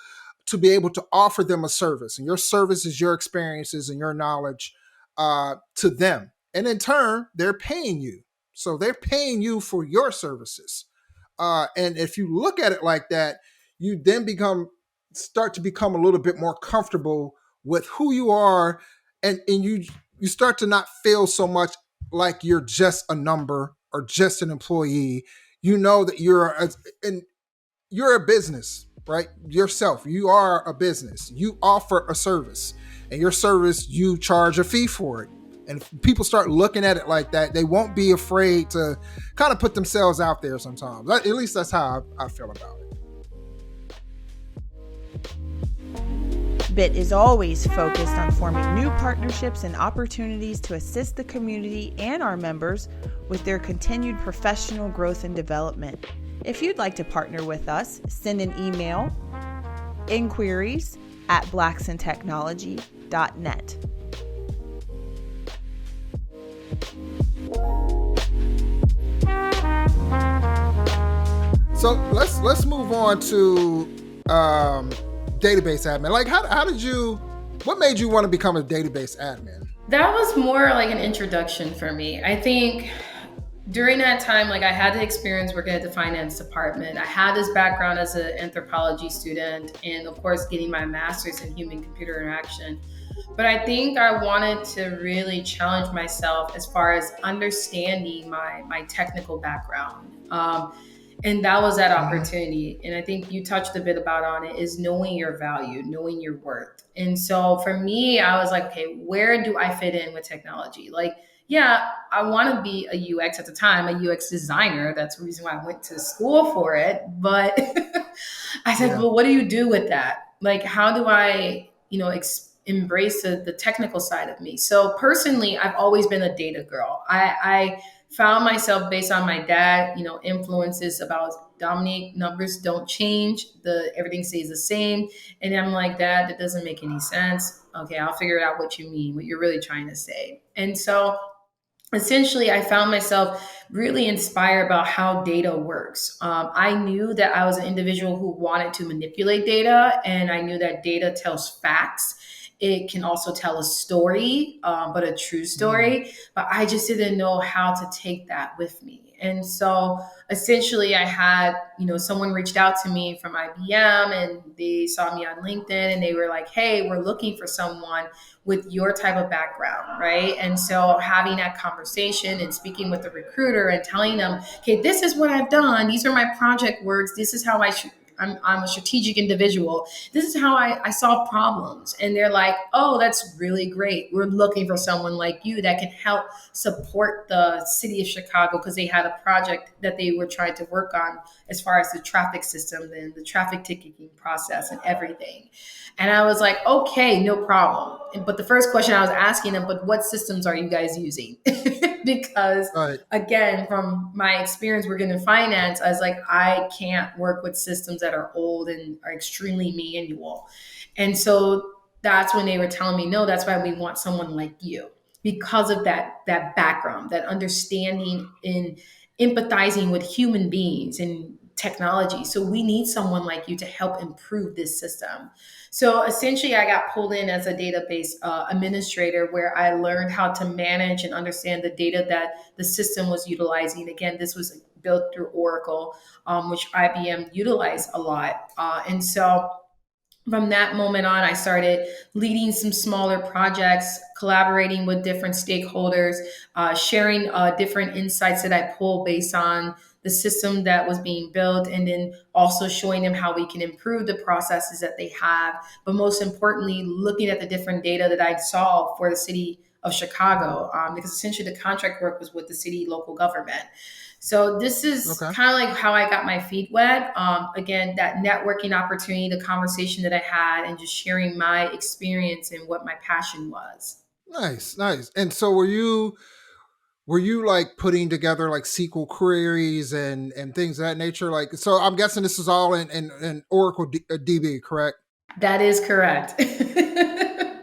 to be able to offer them a service, and your service is your experiences and your knowledge to them, and in turn, they're paying you. So they're paying you for your services. And if you look at it like that, you then start to become a little bit more comfortable with who you are, and you start to not feel so much like you're just a number or just an employee. You know that you're a business, right? Yourself, you are a business. You offer a service, and your service, you charge a fee for it. And if people start looking at it like that, they won't be afraid to kind of put themselves out there sometimes. At least that's how I feel about it. BIT is always focused on forming new partnerships and opportunities to assist the community and our members with their continued professional growth and development. If you'd like to partner with us, send an email, inquiries@blacksandtechnology.net. So let's move on to database admin. Like how did you? What made you want to become a database admin? That was more like an introduction for me. I think during that time, like I had the experience working at the finance department. I had this background as an anthropology student, and of course, getting my master's in human computer interaction. But I think I wanted to really challenge myself as far as understanding my technical background. And that was that opportunity. And I think you touched a bit about on it, is knowing your value, knowing your worth. And so for me, I was like, okay, where do I fit in with technology? Like, yeah, I want to be a UX at the time, a UX designer. That's the reason why I went to school for it. But I said, Yeah. well, what do you do with that? Like, how do I, embrace the technical side of me? So personally, I've always been a data girl. I found myself based on my dad, influences about Dominique, numbers don't change. Everything stays the same. And I'm like, Dad, that doesn't make any sense. Okay, I'll figure out what you mean, what you're really trying to say. And so essentially I found myself really inspired about how data works. I knew that I was an individual who wanted to manipulate data, and I knew that data tells facts. It can also tell a story, but a true Mm. story. But I just didn't know how to take that with me. And so essentially I had, someone reached out to me from IBM, and they saw me on LinkedIn, and they were like, hey, we're looking for someone with your type of background, right? And so having that conversation and speaking with the recruiter and telling them, okay, this is what I've done. These are my project works. This is how I'm a strategic individual. This is how I solve problems. And they're like, oh, that's really great. We're looking for someone like you that can help support the city of Chicago, because they had a project that they were trying to work on as far as the traffic system and the traffic ticketing process and everything. And I was like, okay, no problem. But the first question I was asking them, but what systems are you guys using? Because Right. again, from my experience working in finance, I was like, I can't work with systems that are old and are extremely manual. And so that's when they were telling me, no, that's why we want someone like you, because of that background, that understanding in empathizing with human beings and technology. So we need someone like you to help improve this system. So essentially, I got pulled in as a database administrator, where I learned how to manage and understand the data that the system was utilizing. Again, this was built through Oracle, which IBM utilized a lot. And so from that moment on, I started leading some smaller projects, collaborating with different stakeholders, sharing different insights that I pulled based on the system that was being built, and then also showing them how we can improve the processes that they have. But most importantly, looking at the different data that I saw for the city of Chicago, because essentially the contract work was with the city local government. So this is Okay. kind of like how I got my feet wet. Again, that networking opportunity, the conversation that I had, and just sharing my experience and what my passion was. Nice, nice. And so were you like putting together like SQL queries and things of that nature? Like, so I'm guessing this is all in Oracle DB, correct? That is correct.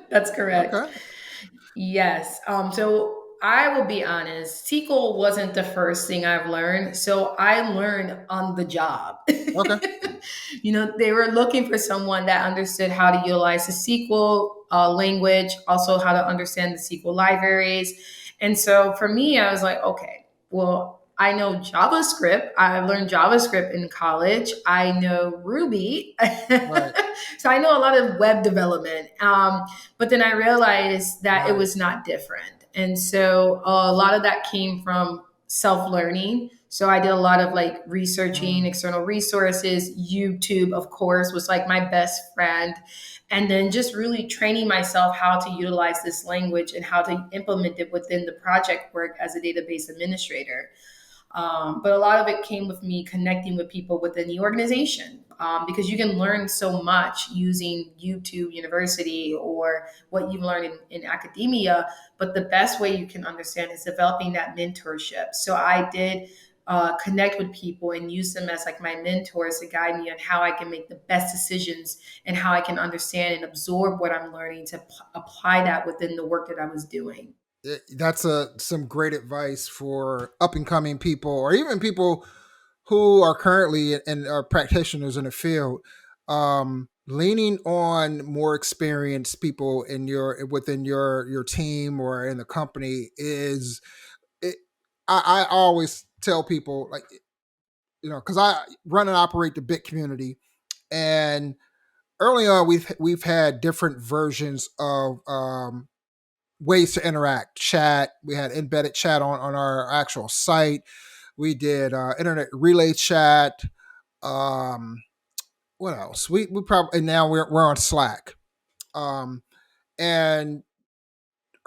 That's correct. Okay. Yes. So I will be honest, SQL wasn't the first thing I've learned. So I learned on the job. Okay. They were looking for someone that understood how to utilize the SQL language, also how to understand the SQL libraries. And so for me, I was like, okay, well, I know JavaScript. I learned JavaScript in college. I know Ruby. Right. So I know a lot of web development. But then I realized that it Right. was not different. And so a lot of that came from self learning. So I did a lot of like researching Mm. external resources. YouTube, of course, was like my best friend. And then just really training myself how to utilize this language and how to implement it within the project work as a database administrator. But a lot of it came with me connecting with people within the organization, because you can learn so much using YouTube University or what you've learned in academia. But the best way you can understand is developing that mentorship. So I did connect with people and use them as like my mentors to guide me on how I can make the best decisions and how I can understand and absorb what I'm learning to apply that within the work that I was doing. That's some great advice for up and coming people, or even people who are currently and are practitioners in the field. Leaning on more experienced people in your within your team or in the company is it. I always tell people, like, because I run and operate the Bit community, and early on we've had different versions of ways to interact. Chat. We had embedded chat on our actual site. We did internet relay chat. Um, what else? We probably, and now we're on Slack. Um, and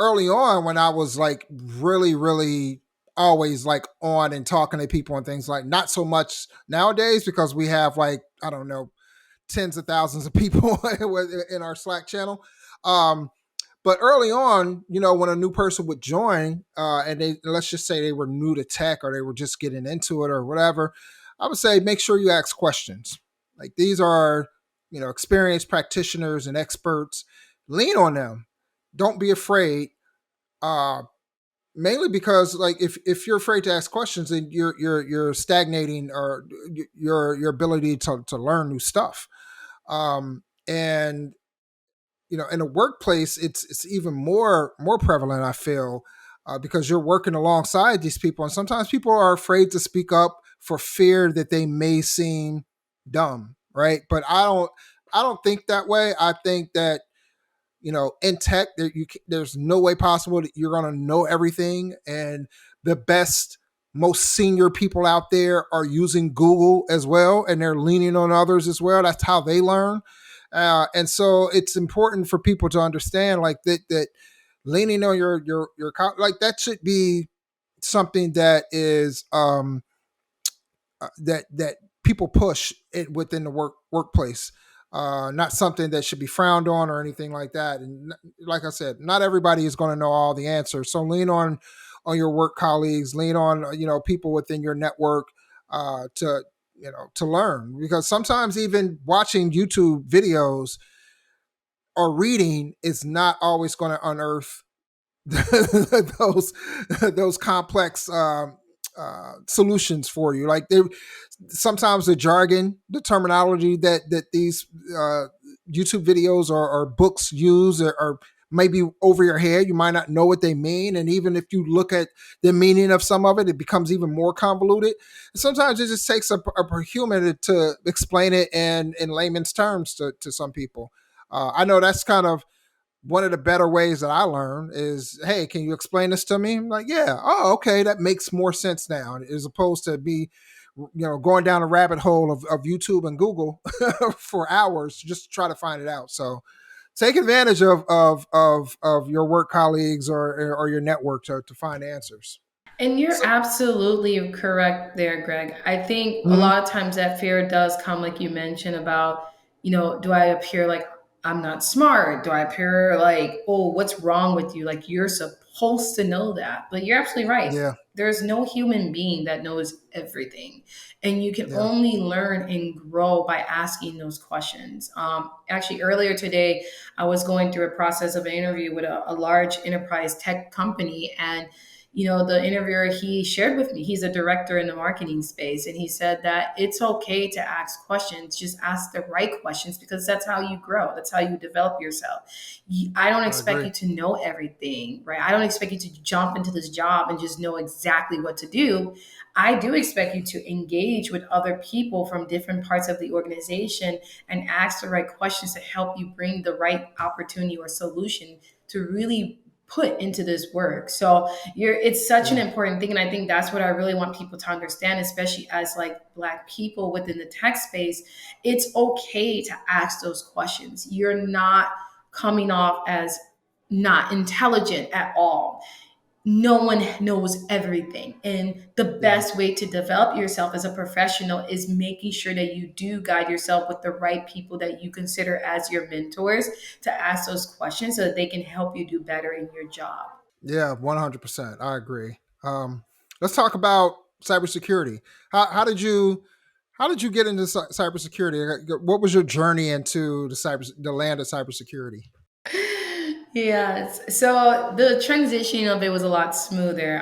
early on when I was like really, really always like on and talking to people and things like not so much nowadays because we have like, I don't know, tens of thousands of people in our Slack channel. Um, but early on, when a new person would join, and they let's just say they were new to tech or they were just getting into it or whatever, I would say make sure you ask questions. Like these are, experienced practitioners and experts. Lean on them. Don't be afraid. Uh, Mainly because like if you're afraid to ask questions, then you're stagnating or your ability to learn new stuff. And in a workplace, it's even more prevalent. I feel because you're working alongside these people, and sometimes people are afraid to speak up for fear that they may seem dumb, right? But I don't think that way. I think that in tech, there's no way possible that you're going to know everything, and the best most senior people out there are using Google as well, and they're leaning on others as well. That's how they learn. And so it's important for people to understand like that leaning on your like that should be something that is that people push it within the workplace, not something that should be frowned on or anything like that. And like I said, not everybody is going to know all the answers, so lean on your work colleagues, lean on people within your network to learn, because sometimes even watching YouTube videos or reading is not always going to unearth those those complex solutions for you. Like they sometimes the jargon, the terminology that these YouTube videos or books use are maybe over your head. You might not know what they mean, and even if you look at the meaning of some of it, it becomes even more convoluted. Sometimes it just takes a human to explain it in layman's terms to some people. I know that's kind of one of the better ways that I learn is, hey, can you explain this to me? I'm like, yeah, oh, okay, that makes more sense now, as opposed to me, going down a rabbit hole of YouTube and Google for hours just to try to find it out. So take advantage of your work colleagues or your network to find answers. And you're So, absolutely correct there, Greg. I think a mhm, lot of times that fear does come, like you mentioned, about, do I appear like I'm not smart? Do I appear like, oh, what's wrong with you? Like you're supposed to know that. But you're absolutely right. yeah, There's no human being that knows everything. And you can yeah, only learn and grow by asking those questions. Actually, earlier today, I was going through a process of an interview with a large enterprise tech company. And the interviewer, he shared with me, he's a director in the marketing space, and he said that it's okay to ask questions, just ask the right questions, because that's how you grow, that's how you develop yourself. I don't I expect agree. you to know everything, right? I don't expect you to jump into this job and just know exactly what to do. I do expect you to engage with other people from different parts of the organization and ask the right questions to help you bring the right opportunity or solution to really put into this work. So it's such an Yeah, important thing. And I think that's what I really want people to understand, especially as like Black people within the tech space. It's okay to ask those questions. You're not coming off as not intelligent at all. No one knows everything. And the yeah. best way to develop yourself as a professional is making sure that you do guide yourself with the right people that you consider as your mentors to ask those questions so that they can help you do better in your job. Yeah, 100%. I agree. Let's talk about cybersecurity. How did you get into cybersecurity? What was your journey into the land of cybersecurity? Yes. So the transition of it was a lot smoother.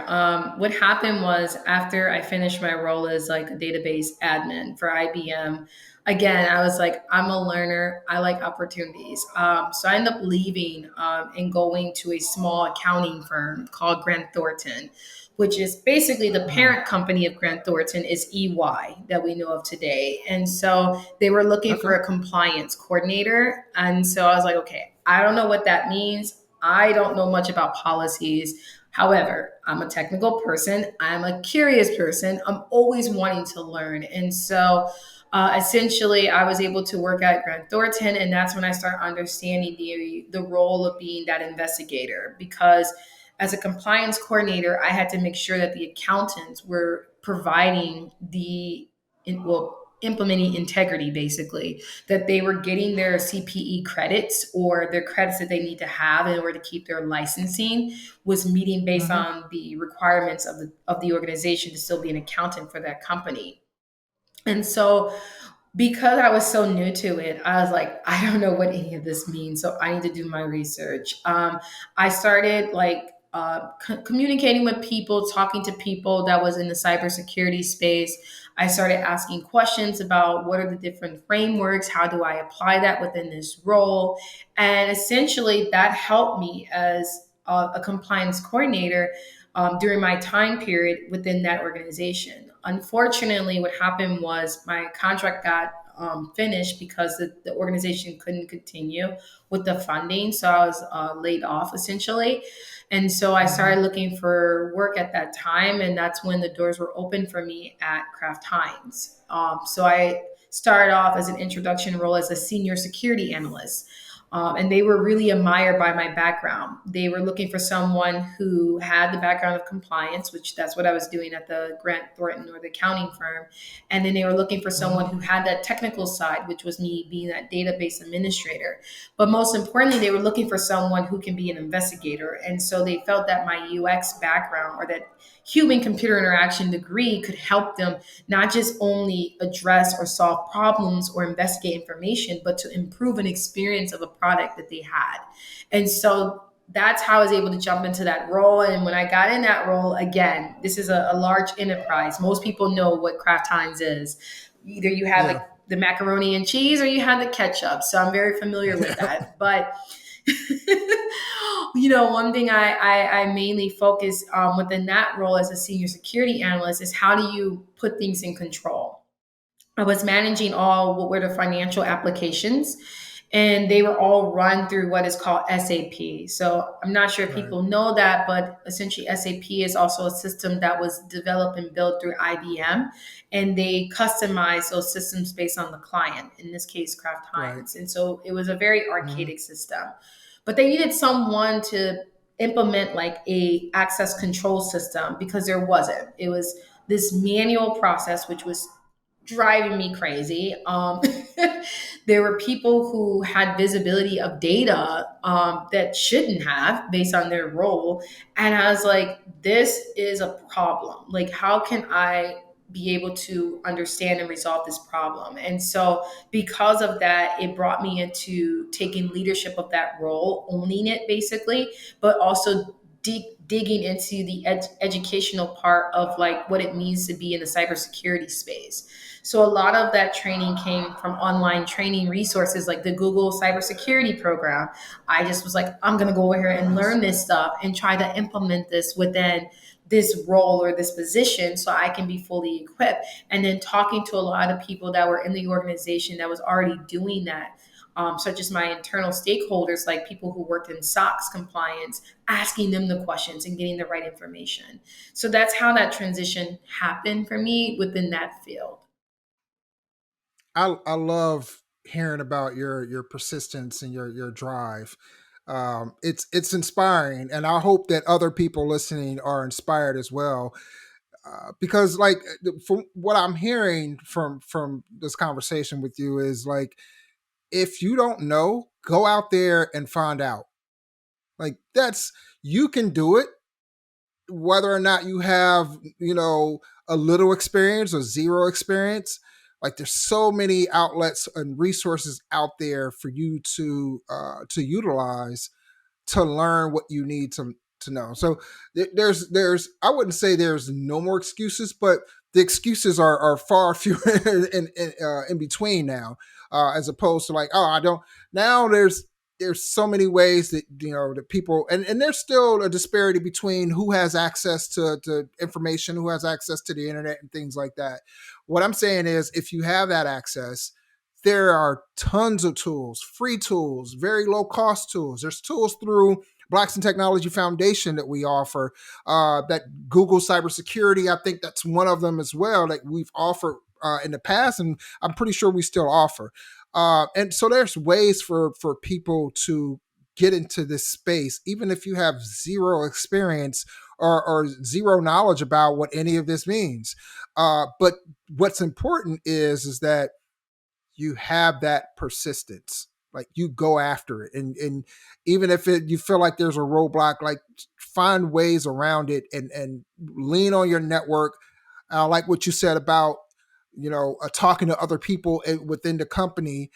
What happened was after I finished my role as like a database admin for IBM, again, I was like, I'm a learner. I like opportunities. So I ended up leaving and going to a small accounting firm called Grant Thornton, which is basically the Mhm. parent company of Grant Thornton is EY that we know of today. And so they were looking Okay. for a compliance coordinator. And so I was like, okay, I don't know what that means. I don't know much about policies. However, I'm a technical person. I'm a curious person. I'm always wanting to learn. And so essentially, I was able to work at Grant Thornton, and that's when I started understanding the role of being that investigator. Because as a compliance coordinator, I had to make sure that the accountants were providing implementing integrity, basically, that they were getting their CPE credits or their credits that they need to have in order to keep their licensing was meeting based Mm-hmm. on the requirements of the organization to still be an accountant for that company. And so because I was so new to it, I was like, I don't know what any of this means. So I need to do my research. I started communicating with people, talking to people that was in the cybersecurity space. I started asking questions about what are the different frameworks? How do I apply that within this role? And essentially, that helped me as a compliance coordinator during my time period within that organization. Unfortunately, what happened was my contract got finished because the organization couldn't continue with the funding. So I was laid off essentially. And so I Mm-hmm. started looking for work at that time. And that's when the doors were open for me at Kraft Heinz. So I started off as an introduction role as a senior security analyst. And they were really admired by my background. They were looking for someone who had the background of compliance, which that's what I was doing at the Grant Thornton or the accounting firm. And then they were looking for someone who had that technical side, which was me being that database administrator. But most importantly, they were looking for someone who can be an investigator. And so they felt that my UX background or that human computer interaction degree could help them not just only address or solve problems or investigate information, but to improve an experience of a product that they had. And so that's how I was able to jump into that role. And when I got in that role, again, this is a large enterprise. Most people know what Kraft Heinz is. Either you have Yeah. the macaroni and cheese or you have the ketchup. So I'm very familiar with that. But one thing I mainly focus within that role as a senior security analyst is how do you put things in control? I was managing all what were the financial applications, and they were all run through what is called SAP. So I'm not sure if Right. people know that, but essentially SAP is also a system that was developed and built through IBM, and they customize those systems based on the client, in this case, Kraft Right. Heinz. And so it was a very Mm-hmm. archaic system, but they needed someone to implement like a access control system because there wasn't. It was this manual process, which was driving me crazy. There were people who had visibility of data that shouldn't have based on their role. And I was like, this is a problem. Like, how can I be able to understand and resolve this problem? And so, because of that, it brought me into taking leadership of that role, owning it basically, but also digging into the educational part of like what it means to be in the cybersecurity space. So a lot of that training came from online training resources like the Google Cybersecurity program. I just was like, I'm going to go over here and Nice. learn this stuff and try to implement this within this role or this position so I can be fully equipped. And then talking to a lot of people that were in the organization that was already doing that. Such as my internal stakeholders, like people who worked in SOX compliance, asking them the questions and getting the right information. So that's how that transition happened for me within that field. I love hearing about your persistence and your drive. It's inspiring, and I hope that other people listening are inspired as well. Because, like, from what I'm hearing from this conversation with you is like, if you don't know, go out there and find out. Like, that's you can do it, whether or not you have, a little experience or zero experience. Like, there's so many outlets and resources out there for you to utilize to learn what you need to know. So there's I wouldn't say there's no more excuses, but the excuses are far fewer in between now, as opposed to like, oh, I don't. Now there's so many ways that that people, and there's still a disparity between who has access to information, who has access to the internet and things like that. What I'm saying is, if you have that access, there are tons of tools, free tools, very low cost tools. There's tools through Blacks in Technology Foundation that we offer, that Google Cybersecurity, I think that's one of them as well that we've offered in the past, and I'm pretty sure we still offer. And so there's ways for people to get into this space, even if you have zero experience or zero knowledge about what any of this means. But what's important is that you have that persistence. Like you go after it, and even if you feel like there's a roadblock, like find ways around it and lean on your network. I like what you said about talking to other people within the company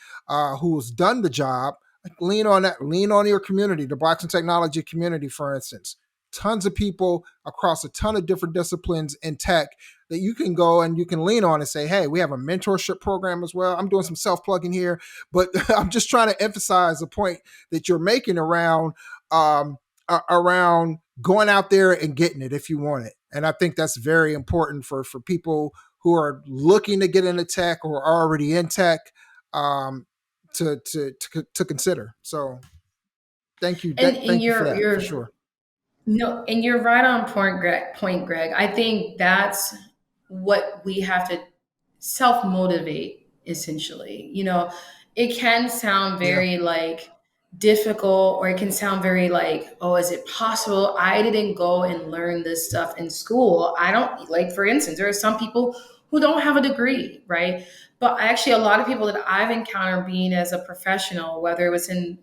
who's done the job. Lean on that. Lean on your community, the Blacks in Technology community, for instance. Tons of people across a ton of different disciplines in tech that you can go and you can lean on and say, hey, we have a mentorship program as well. I'm doing some self-plugging here, but I'm just trying to emphasize the point that you're making around going out there and getting it if you want it. And I think that's very important for people who are looking to get into tech or are already in tech to consider. So thank you. And Thank you for that, you're for sure. No, and you're right on point, Greg. I think that's what we have to self motivate, essentially. It can sound Yeah. very like difficult, or it can sound very like, oh, is it possible? I didn't go and learn this stuff in school. I don't, like, for instance, there are some people who don't have a degree, right? But actually, a lot of people that I've encountered being as a professional, whether it was in,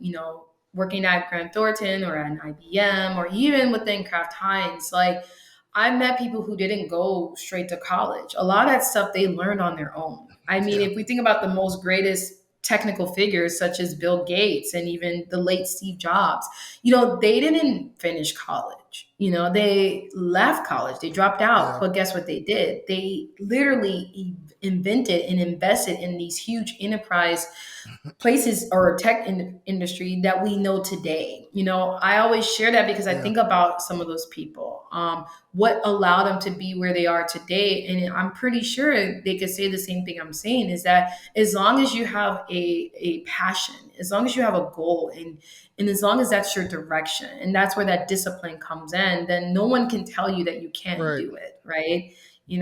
working at Grant Thornton or at IBM or even within Kraft Heinz, like I met people who didn't go straight to college. A lot of that stuff they learned on their own. I mean, Yeah. if we think about the most greatest technical figures such as Bill Gates and even the late Steve Jobs, they didn't finish college. They left college, they dropped out. Yeah. But guess what they did? They literally invented and invested in these huge enterprise places or tech industry that we know today. I always share that because I Yeah. think about some of those people, what allowed them to be where they are today. And I'm pretty sure they could say the same thing I'm saying, is that as long as you have a passion, as long as you have a goal, and as long as that's your direction, and that's where that discipline comes in, then no one can tell you that you can't Right. do it, right?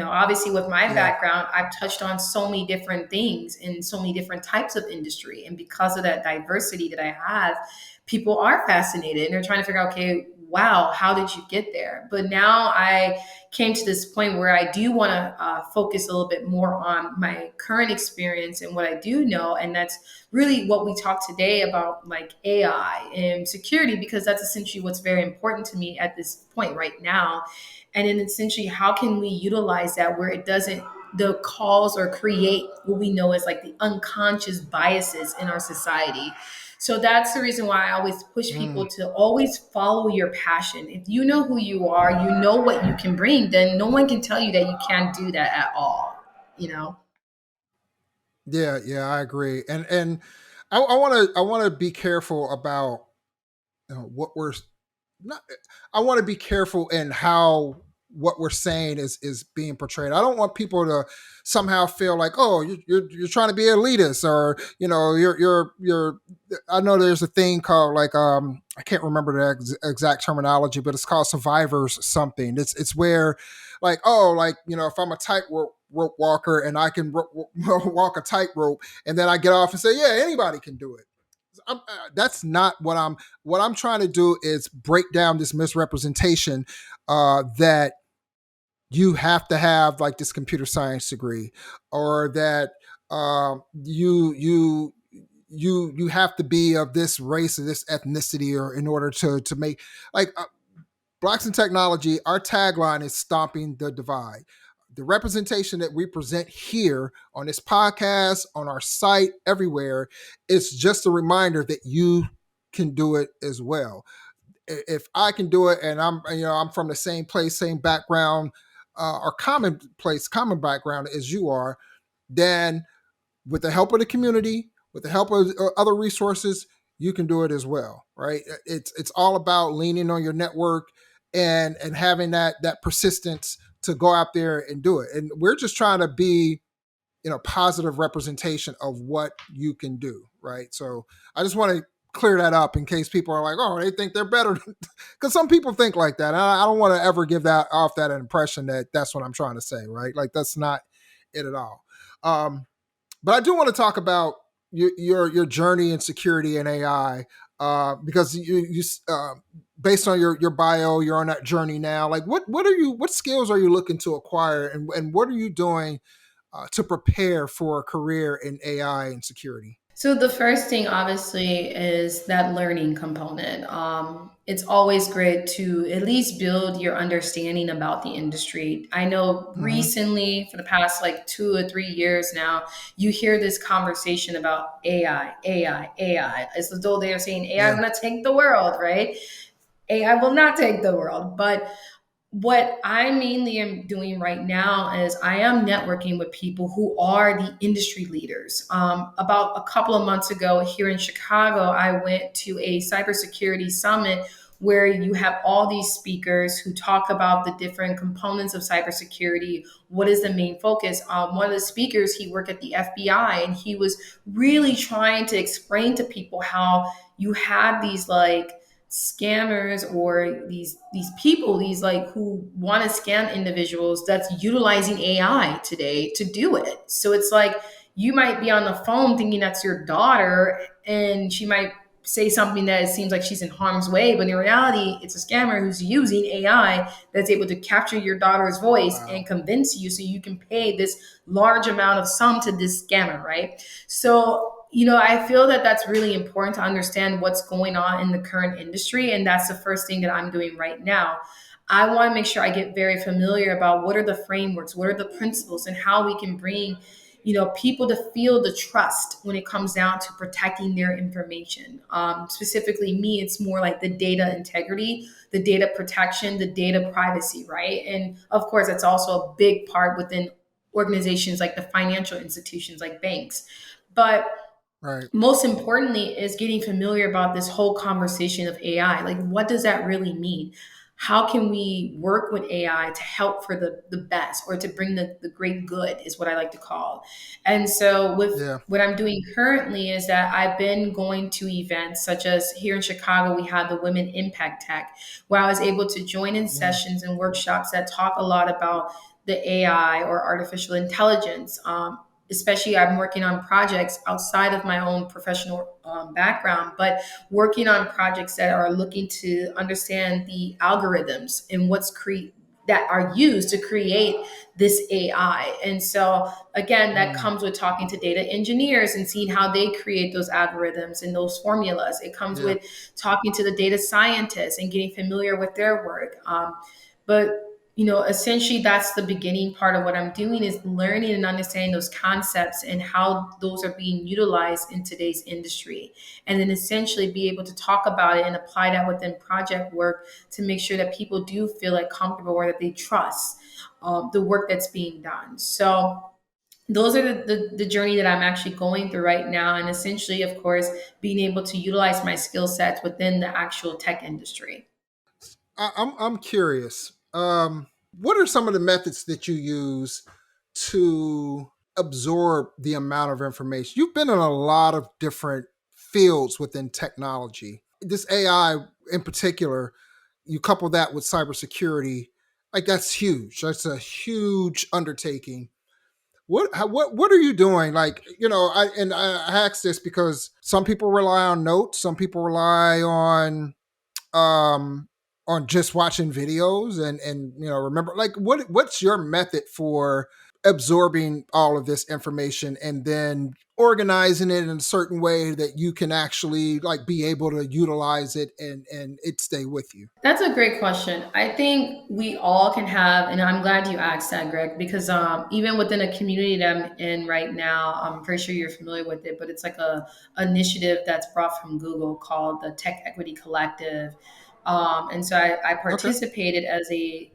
Obviously with my Yeah. background, I've touched on so many different things in so many different types of industry. And because of that diversity that I have, people are fascinated and they're trying to figure out, okay, wow, how did you get there? But now I came to this point where I do want to focus a little bit more on my current experience and what I do know. And that's really what we talked today about, like AI and security, because that's essentially what's very important to me at this point right now. And then essentially, how can we utilize that where it doesn't the cause or create what we know as like the unconscious biases in our society. So that's the reason why I always push people to always follow your passion. If you know who you are, you know what you can bring, then no one can tell you that you can't do that at all, Yeah, I agree. And I want to be careful about what we're not. I want to be careful in how what we're saying is being portrayed. I don't want people to somehow feel like, oh, you're trying to be elitist, or you're. I know there's a thing called like I can't remember the exact terminology, but it's called survivors something. It's where like, oh, like if I'm a tightrope walker and I can walk a tightrope, and then I get off and say, yeah, anybody can do it. That's not what I'm trying to do is break down this misrepresentation that you have to have like this computer science degree, or that you have to be of this race or this ethnicity, or in order to make like Blacks in Technology. Our tagline is stomping the divide. The representation that we present here on this podcast, on our site, everywhere, is just a reminder that you can do it as well. If I can do it, and I'm from the same place, same background, or common background as you are, then with the help of the community, with the help of other resources, you can do it as well, right? It's all about leaning on your network and having that persistence to go out there and do it. And we're just trying to be, positive representation of what you can do, right? So I just want to clear that up in case people are like, oh, they think they're better. Because some people think like that. And I don't want to ever give that off that impression that that's what I'm trying to say, right? Like that's not it at all. But I do want to talk about your journey in security and AI because you based on your bio, you're on that journey now. Like what skills are you looking to acquire, and what are you doing to prepare for a career in AI and security? So the first thing, obviously, is that learning component. It's always great to at least build your understanding about the industry. I know Mm-hmm. recently, for the past like 2 or 3 years now, you hear this conversation about AI, AI, AI. It's as though they're saying AI is Yeah. going to take the world, right? AI will not take the world, but what I mainly am doing right now is I am networking with people who are the industry leaders. About a couple of months ago here in Chicago, I went to a cybersecurity summit where you have all these speakers who talk about the different components of cybersecurity. What is the main focus? One of the speakers, he worked at the FBI, and he was really trying to explain to people how you have these like scammers or these people, these like who want to scam individuals, that's utilizing AI today to do it. So it's like you might be on the phone thinking that's your daughter, and she might say something that it seems like she's in harm's way, but in reality it's a scammer who's using AI that's able to capture your daughter's voice Wow. and convince you so you can pay this large amount of sum to this scammer, right? So I feel that that's really important to understand what's going on in the current industry. And that's the first thing that I'm doing right now. I want to make sure I get very familiar about what are the frameworks, what are the principles, and how we can bring, people to feel the trust when it comes down to protecting their information. Specifically, me, it's more like the data integrity, the data protection, the data privacy, right? And of course, that's also a big part within organizations like the financial institutions, like banks. But Right. most importantly is getting familiar about this whole conversation of AI. Like, what does that really mean? How can we work with AI to help for the best, or to bring the great good, is what I like to call. And so with Yeah. what I'm doing currently is that I've been going to events such as here in Chicago, we had the Women Impact Tech, where I was able to join in Mm. sessions and workshops that talk a lot about the AI or artificial intelligence. Especially I'm working on projects outside of my own professional background, but working on projects that are looking to understand the algorithms and that are used to create this AI. And so again, that Mm. comes with talking to data engineers and seeing how they create those algorithms and those formulas. It comes Yeah. with talking to the data scientists and getting familiar with their work. But essentially that's the beginning part of what I'm doing, is learning and understanding those concepts and how those are being utilized in today's industry. And then essentially be able to talk about it and apply that within project work to make sure that people do feel like comfortable, or that they trust the work that's being done. So those are the journey that I'm actually going through right now. And essentially, of course, being able to utilize my skill sets within the actual tech industry. I'm curious. What are some of the methods that you use to absorb the amount of information? You've been in a lot of different fields within technology. This AI in particular, you couple that with cybersecurity, like that's huge. That's a huge undertaking. What are you doing? Like, I ask this because some people rely on notes, some people rely um on just watching videos and remember, like, what's your method for absorbing all of this information and then organizing it in a certain way that you can actually like be able to utilize it and it stay with you? That's a great question. I think we all can have, and I'm glad you asked that, Greg, because even within a community that I'm in right now, I'm pretty sure you're familiar with it, but it's like a initiative that's brought from Google called the Tech Equity Collective. And so I Okay. participated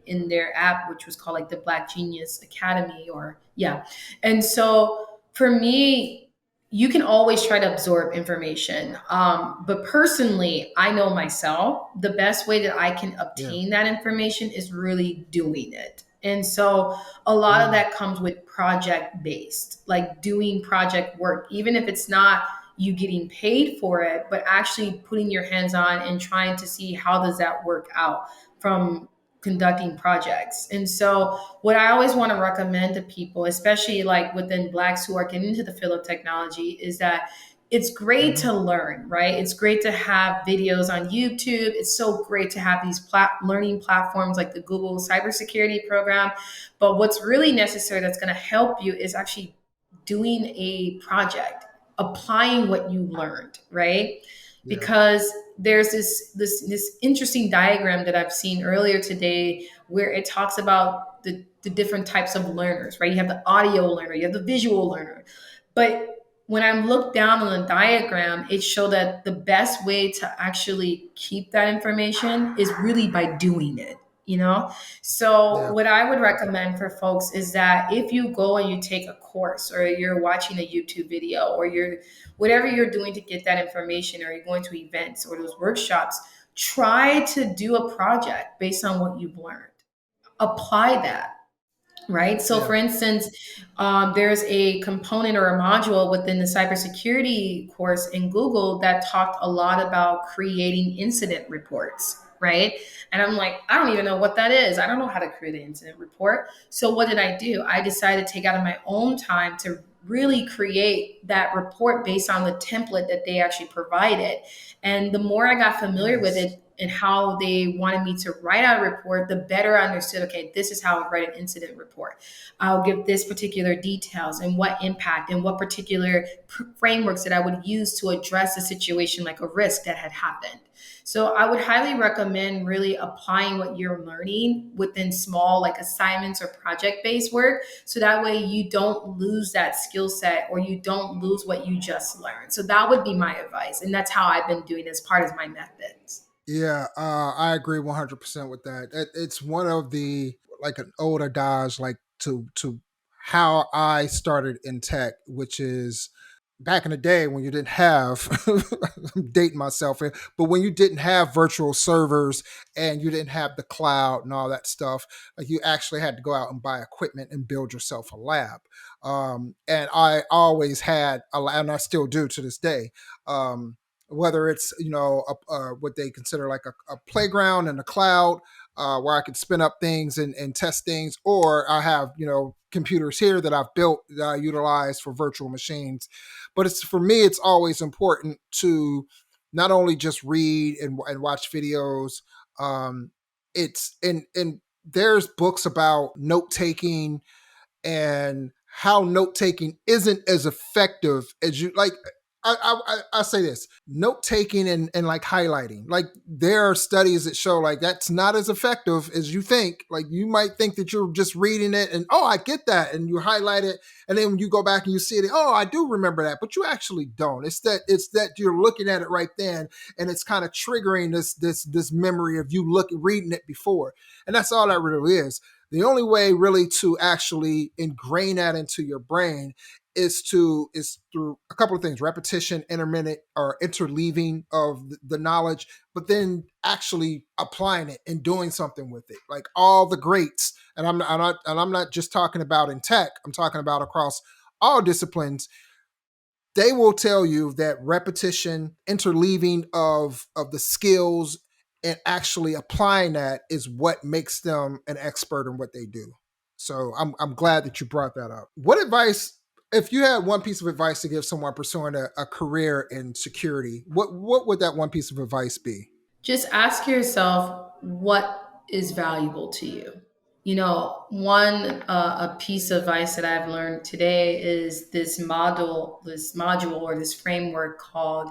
in their app, which was called like the Black Genius Academy, or yeah. And so for me, you can always try to absorb information. But personally, I know myself, the best way that I can Yeah. obtain that information is really doing it. And so a lot of Mm. that comes with project based, like doing project work, even if it's not you getting paid for it, but actually putting your hands on and trying to see how does that work out from conducting projects. And so what I always want to recommend to people, especially like within Blacks who are getting into the field of technology, is that it's great Mhm. to learn, right? It's great to have videos on YouTube. It's so great to have these learning platforms like the Google Cybersecurity program. But what's really necessary that's going to help you is actually doing a project, applying what you learned, right? Yeah. Because there's this interesting diagram that I've seen earlier today where it talks about the different types of learners, right? You have the audio learner, you have the visual learner. But when I looked down on the diagram, it showed that the best way to actually keep that information is really by doing it, you know? So, Yeah. what I would recommend for folks is that if you go and you take a course or you're watching a YouTube video or you're whatever you're doing to get that information or you're going to events or those workshops, try to do a project based on what you've learned. Apply that, right? So, Yeah. for instance, there's a component or a module within the cybersecurity course in Google that talked a lot about creating incident reports, right? And I'm like, I don't even know what that is. I don't know how to create an incident report. So, what did I do? I decided to take out of my own time to really create that report based on the template that they actually provided. And the more I got familiar with Nice. it, and how they wanted me to write out a report, the better I understood, okay, this is how I write an incident report. I'll give this particular details and what impact and what particular frameworks that I would use to address a situation like a risk that had happened. So I would highly recommend really applying what you're learning within small like assignments or project-based work. So that way you don't lose that skill set or you don't lose what you just learned. So that would be my advice. And that's how I've been doing as part of my methods. Yeah, I agree 100% with that. It's one of the like an old adage, like to how I started in tech, which is back in the day when you didn't have I'm dating myself here, but when you didn't have virtual servers and you didn't have the cloud and all that stuff, like you actually had to go out and buy equipment and build yourself a lab. And I always had a lab, and I still do to this day. Whether it's what they consider like a playground in the cloud, where I could spin up things and test things, or I have computers here that I've built that I utilize for virtual machines. But it's for me, it's always important to not only just read and watch videos. It's and there's books about note taking and how note taking isn't as effective as you like. I say this: note taking and like highlighting. Like there are studies that show like that's not as effective as you think. Like you might think that you're just reading it and oh I get that and you highlight it and then when you go back and you see it, oh I do remember that, but you actually don't. It's that you're looking at it right then and it's kind of triggering this memory of you reading it before, and that's all that really is. The only way really to actually ingrain that into your brain is through a couple of things: repetition, intermittent or interleaving of the knowledge, but then actually applying it and doing something with it. Like all the greats, and I'm not just talking about in tech. I'm talking about across all disciplines. They will tell you that repetition, interleaving of the skills, and actually applying that is what makes them an expert in what they do. So I'm glad that you brought that up. What advice, if you had one piece of advice to give someone pursuing a career in security, what would that one piece of advice be? Just ask yourself what is valuable to you. You know, one a piece of advice that I've learned today is this module or this framework called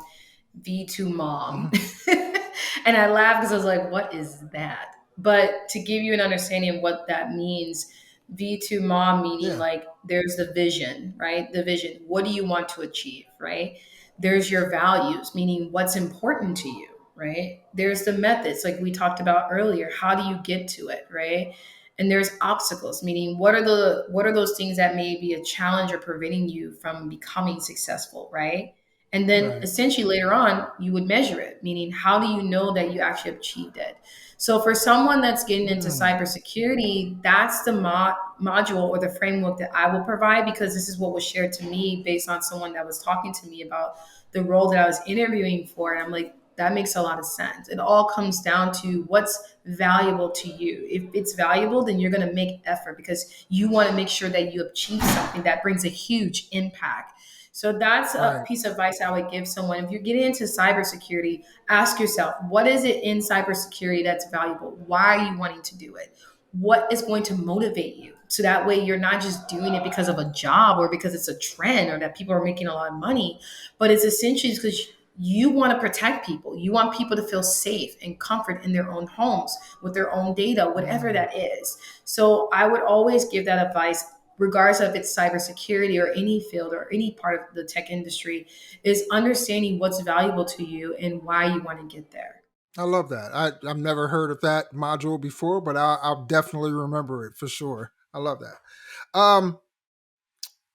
V2 Mom. Mhm. And I laughed because I was like, what is that? But to give you an understanding of what that means, V2 Mom meaning Yeah, like there's the vision, right? The vision. What do you want to achieve, right? There's your values, meaning what's important to you, right? There's the methods, like we talked about earlier. How do you get to it, right? And there's obstacles, meaning what are those things that may be a challenge or preventing you from becoming successful, right? And then Right. essentially later on, you would measure it, meaning how do you know that you actually achieved it? So for someone that's getting into Mm. cybersecurity, that's the module or the framework that I will provide, because this is what was shared to me based on someone that was talking to me about the role that I was interviewing for. And I'm like, that makes a lot of sense. It all comes down to what's valuable to you. If it's valuable, then you're going to make effort because you want to make sure that you achieve something that brings a huge impact. So that's a Right. piece of advice I would give someone. If you're getting into cybersecurity, ask yourself, what is it in cybersecurity that's valuable? Why are you wanting to do it? What is going to motivate you? So that way you're not just doing it because of a job or because it's a trend or that people are making a lot of money, but it's essentially because you want to protect people. You want people to feel safe and comfort in their own homes with their own data, whatever Mm. that is. So I would always give that advice, regardless of it's cybersecurity or any field or any part of the tech industry, is understanding what's valuable to you and why you want to get there. I love that. I've never heard of that module before, but I'll definitely remember it for sure. I love that.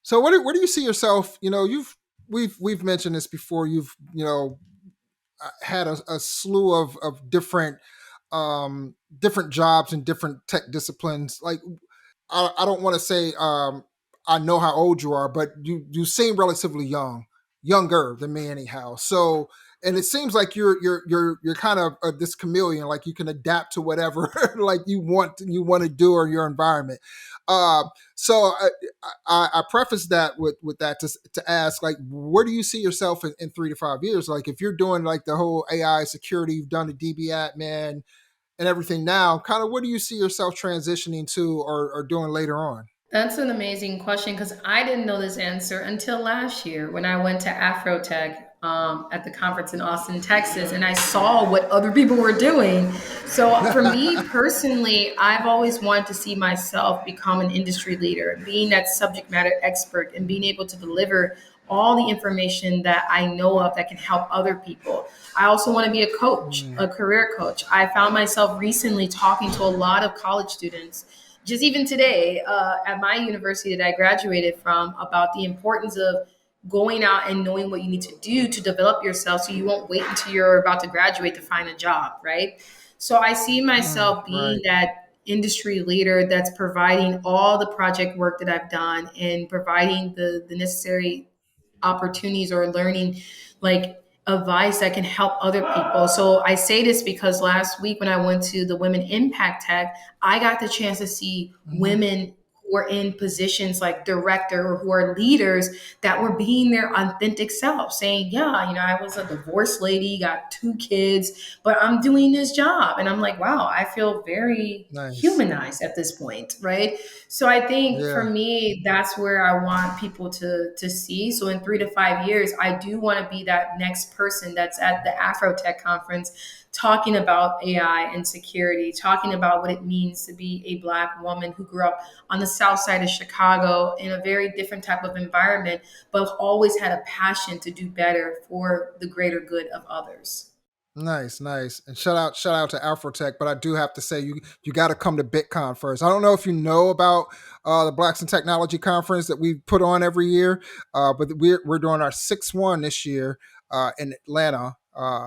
So where do you see yourself? We've mentioned this before. You've had a slew of different jobs and different tech disciplines. Like I don't want to say I know how old you are, but you seem relatively younger than me anyhow. So, and it seems like you're kind of this chameleon, like you can adapt to whatever like you want to do or your environment. Uh, so I preface that with that to ask, like, where do you see yourself in 3 to 5 years? Like, if you're doing like the whole AI security, you've done the DB admin and everything now, kind of, what do you see yourself transitioning to or doing later on? That's an amazing question because I didn't know this answer until last year when I went to Afrotech at the conference in Austin, Texas, and I saw what other people were doing. So, for me personally, I've always wanted to see myself become an industry leader, being that subject matter expert and being able to deliver all the information that I know of that can help other people. I also want to be a coach, Mm. a career coach. I found myself recently talking to a lot of college students, just even today at my university that I graduated from, about the importance of going out and knowing what you need to do to develop yourself so you won't wait until you're about to graduate to find a job, right? So I see myself being Right. that industry leader that's providing all the project work that I've done and providing the necessary opportunities or learning like advice that can help other people. So I say this because last week when I went to the Women Impact Tech, I got the chance to see Mhm. women who are in positions like director or who are leaders that were being their authentic self, saying, yeah, I was a divorced lady, got 2 kids, but I'm doing this job. And I'm like, wow, I feel very Nice. humanized at this point, right? So I think for Yeah. me, that's where I want people to see. So in 3 to 5 years, I do want to be that next person that's at the Afrotech conference talking about AI and security, talking about what it means to be a Black woman who grew up on the south side of Chicago in a very different type of environment, but always had a passion to do better for the greater good of others. Nice, nice. And shout out to Afrotech, but I do have to say you got to come to BitCon first. I don't know if you know about the Blacks in Technology conference that we put on every year, but we're doing our sixth one this year in Atlanta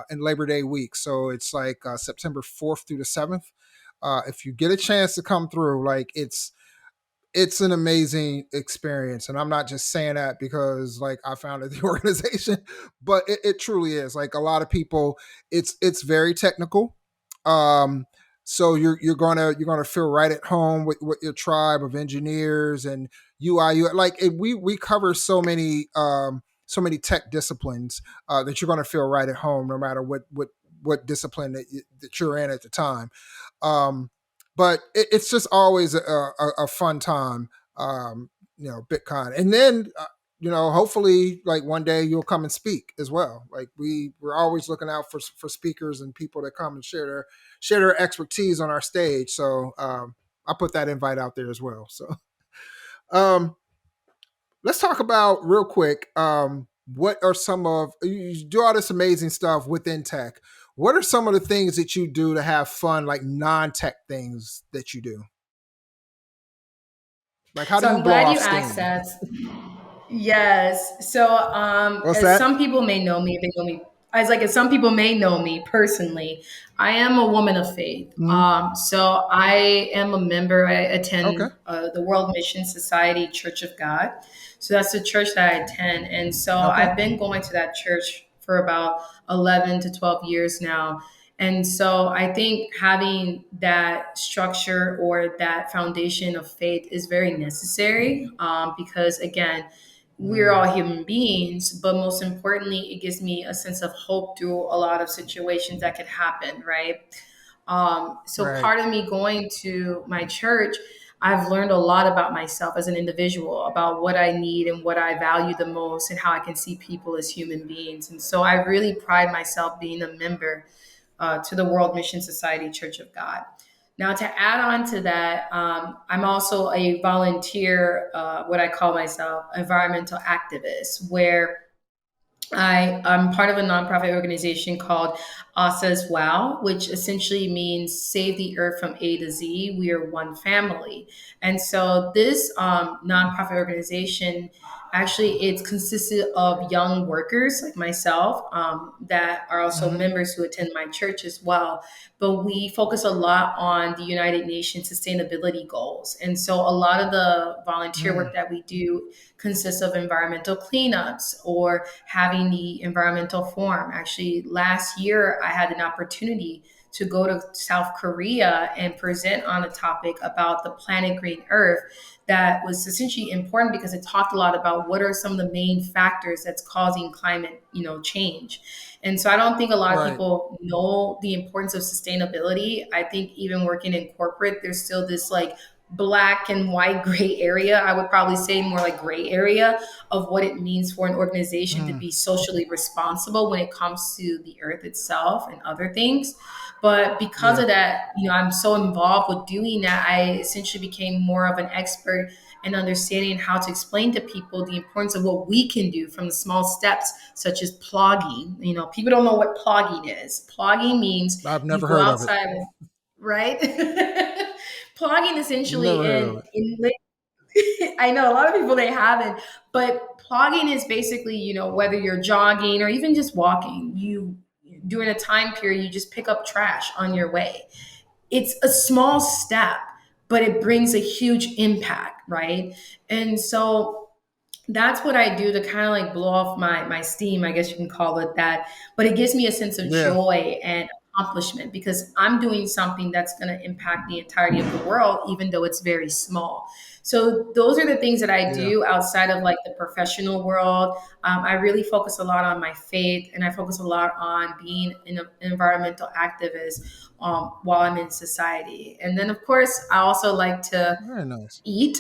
in Labor Day week. So it's like September 4th through the 7th. If you get a chance to come through, like it's an amazing experience, and I'm not just saying that because like I founded the organization, but it truly is. Like a lot of people, it's very technical. um so you're gonna feel right at home with your tribe of engineers and like we cover so many tech disciplines that you're gonna feel right at home no matter what discipline that you're in at the time. Um but it's just always a fun time. BitCon, and then hopefully, like one day you'll come and speak as well. Like we're always looking out for speakers and people that come and share their expertise on our stage. So I put that invite out there as well. So um, let's talk about real quick. What are some of you do all this amazing stuff within tech? What are some of the things that you do to have fun, like non-tech things that you do? Like, how do So you I'm blow glad off you asked steam? that. Yes. So, What's as that? some people may know me, they know me. As like as some people may know me personally, I am a woman of faith. Mhm. So I am a member. I Okay. attend the World Mission Society Church of God. So that's the church that I attend, and so Okay. I've been going to that church for about 11 to 12 years now. And so I think having that structure or that foundation of faith is very necessary because, again, we're Mm. all human beings, but most importantly, it gives me a sense of hope through a lot of situations that could happen, right? So Right. part of me going to my church, I've learned a lot about myself as an individual, about what I need and what I value the most, and how I can see people as human beings. And so I really pride myself being a member to the World Mission Society Church of God. Now, to add on to that, I'm also a volunteer, what I call myself, environmental activist, where I'm part of a nonprofit organization called ASA's WOW, which essentially means Save the Earth from A to Z. We are one family. And so this nonprofit organization actually it's consisted of young workers like myself that are also Hmm. members who attend my church as well. But we focus a lot on the United Nations sustainability goals. And so a lot of the volunteer Mm. work that we do consists of environmental cleanups or having the environmental forum. Actually, last year I had an opportunity to go to South Korea and present on a topic about the planet Green Earth that was essentially important because it talked a lot about what are some of the main factors that's causing climate, change. And so I don't think a lot of Right. people know the importance of sustainability. I think even working in corporate, there's still this like black and white gray area. I would probably say more like gray area of what it means for an organization to Mm. be socially responsible when it comes to the earth itself and other things. But because Yeah. of that, I'm so involved with doing that, I essentially became more of an expert in understanding how to explain to people the importance of what we can do from the small steps, such as plugging. People don't know what plugging is. Plugging means I've you never go heard of it. outside, right? Plugging essentially Never heard of in it. I know a lot of people they haven't, but plugging is basically, whether you're jogging or even just walking, you during a time period, you just pick up trash on your way. It's a small step, but it brings a huge impact, right? And so that's what I do to kind of like blow off my steam, I guess you can call it that. But it gives me a sense of Yeah. joy and accomplishment because I'm doing something that's going to impact the entirety of the world, even though it's very small. So those are the things that I Yeah. do outside of like the professional world. I really focus a lot on my faith, and I focus a lot on being an environmental activist while I'm in society. And then, of course, I also like to Very nice. eat.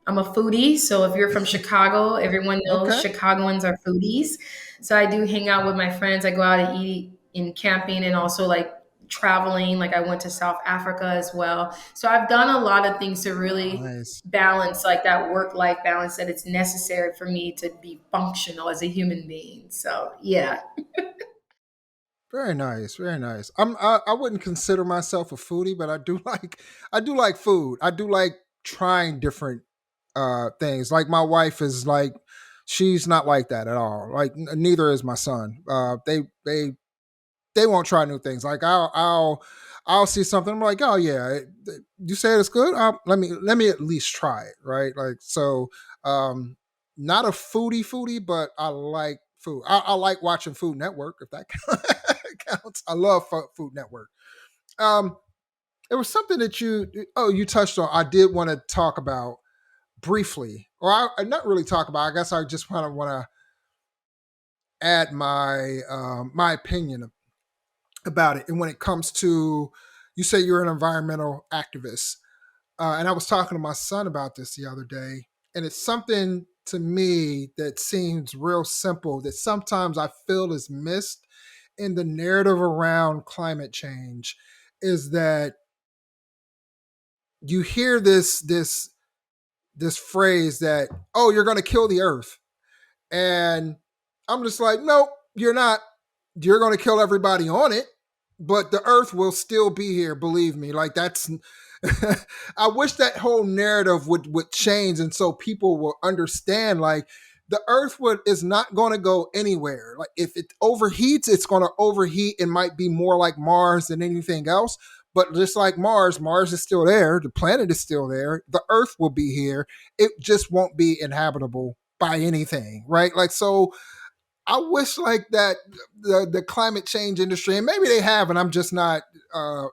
I'm a foodie. So if you're from Chicago, everyone knows Okay. Chicagoans are foodies. So I do hang out with my friends. I go out and eat in camping and also like traveling. Like I went to South Africa as well. So I've done a lot of things to really Nice. balance like that work life balance that it's necessary for me to be functional as a human being. So yeah. Very nice. Very nice. I wouldn't consider myself a foodie, but I do like food. I do like trying different things. Like my wife is like she's not like that at all. Like neither is my son. They won't try new things. Like I'll see something. I'm like, oh yeah, you say it's good. Let me at least try it, right? Like so, um, not a foodie, but I like food. I like watching Food Network if that counts. I love Food Network. Um, it was something that you touched on. I did want to talk about briefly, or I not really talk about. I guess I just kind of want to add my opinion about it. And when it comes to, you say you're an environmental activist, and I was talking to my son about this the other day, and it's something to me that seems real simple that sometimes I feel is missed in the narrative around climate change. Is that you hear this phrase that, oh, you're going to kill the earth, and I'm just like, nope, you're not. You're going to kill everybody on it, but the earth will still be here. Believe me. Like I wish that whole narrative would change, and so people will understand like the Earth is not going to go anywhere. Like if it overheats, it's going to overheat and might be more like Mars than anything else. But just like Mars is still there. The planet is still there. The Earth will be here. It just won't be inhabitable by anything, right? Like so. I wish like that the climate change industry, and maybe they have, and I'm just not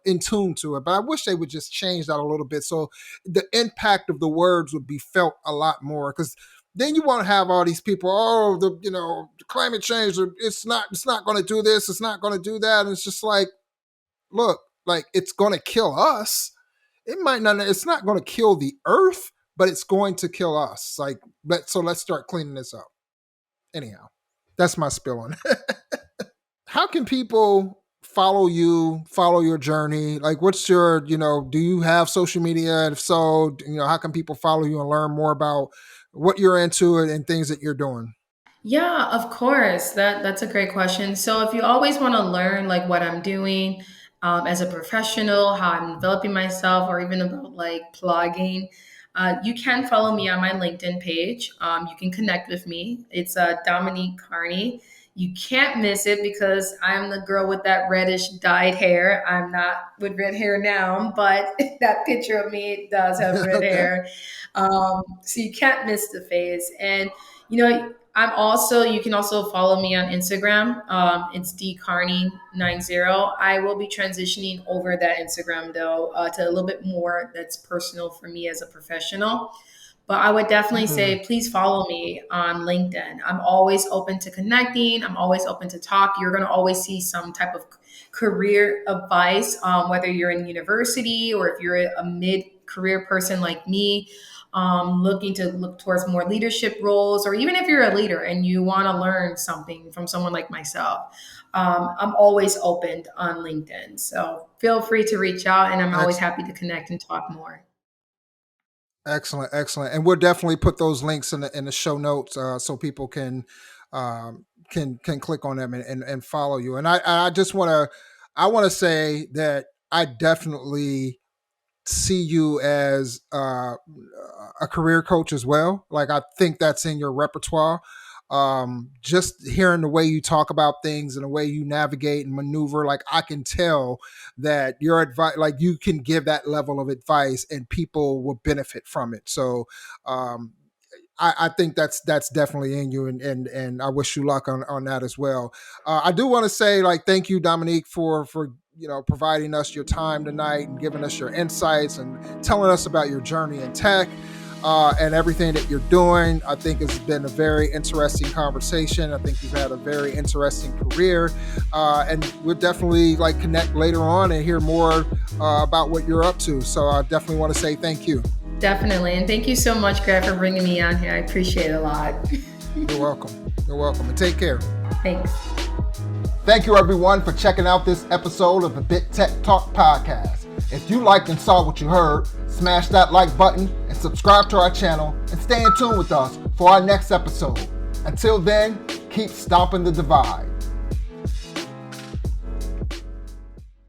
in tune to it, but I wish they would just change that a little bit so the impact of the words would be felt a lot more. Because then you won't have all these people, the climate change, it's not going to do this, it's not going to do that, and it's just like, look, like it's going to kill us. It's not going to kill the Earth, but it's going to kill us. Like, let's start cleaning this up. Anyhow. That's my spill on it. How can people follow your journey? Like, what's your, do you have social media? And if so, how can people follow you and learn more about what you're into and things that you're doing? Yeah, of course. That's a great question. So if you always want to learn like what I'm doing as a professional, how I'm developing myself, or even about like blogging, you can follow me on my LinkedIn page. You can connect with me. It's Dominique Carney. You can't miss it because I'm the girl with that reddish dyed hair. I'm not with red hair now, but that picture of me does have red Okay. hair. So you can't miss the face. And, you can also follow me on Instagram. It's dcarney90. I will be transitioning over that Instagram though, to a little bit more that's personal for me as a professional. But I would definitely say, please follow me on LinkedIn. I'm always open to connecting. I'm always open to talk. You're going to always see some type of career advice, whether you're in university or if you're a mid-career person like me, looking to look towards more leadership roles, or even if you're a leader and you want to learn something from someone like myself. I'm always open on LinkedIn. So feel free to reach out, and I'm always happy to connect and talk more. Excellent. And we'll definitely put those links in the show notes so people can click on them and follow you. And I just want to say that I definitely see you as a career coach as well. Like I think that's in your repertoire. Just hearing the way you talk about things and the way you navigate and maneuver, like I can tell that your advice, like you can give that level of advice and people will benefit from it. So I think that's definitely in you, and I wish you luck on that as well. I do want to say like thank you, Dominique, for providing us your time tonight and giving us your insights and telling us about your journey in tech. And everything that you're doing. I think it's been a very interesting conversation. I think you've had a very interesting career. And we'll definitely like connect later on and hear more about what you're up to. So I definitely want to say thank you. Definitely. And thank you so much, Greg, for bringing me on here. I appreciate it a lot. You're welcome. And take care. Thanks. Thank you, everyone, for checking out this episode of the Bit Tech Talk podcast. If you liked and saw what you heard, smash that like button and subscribe to our channel and stay in tune with us for our next episode. Until then, keep stomping the divide.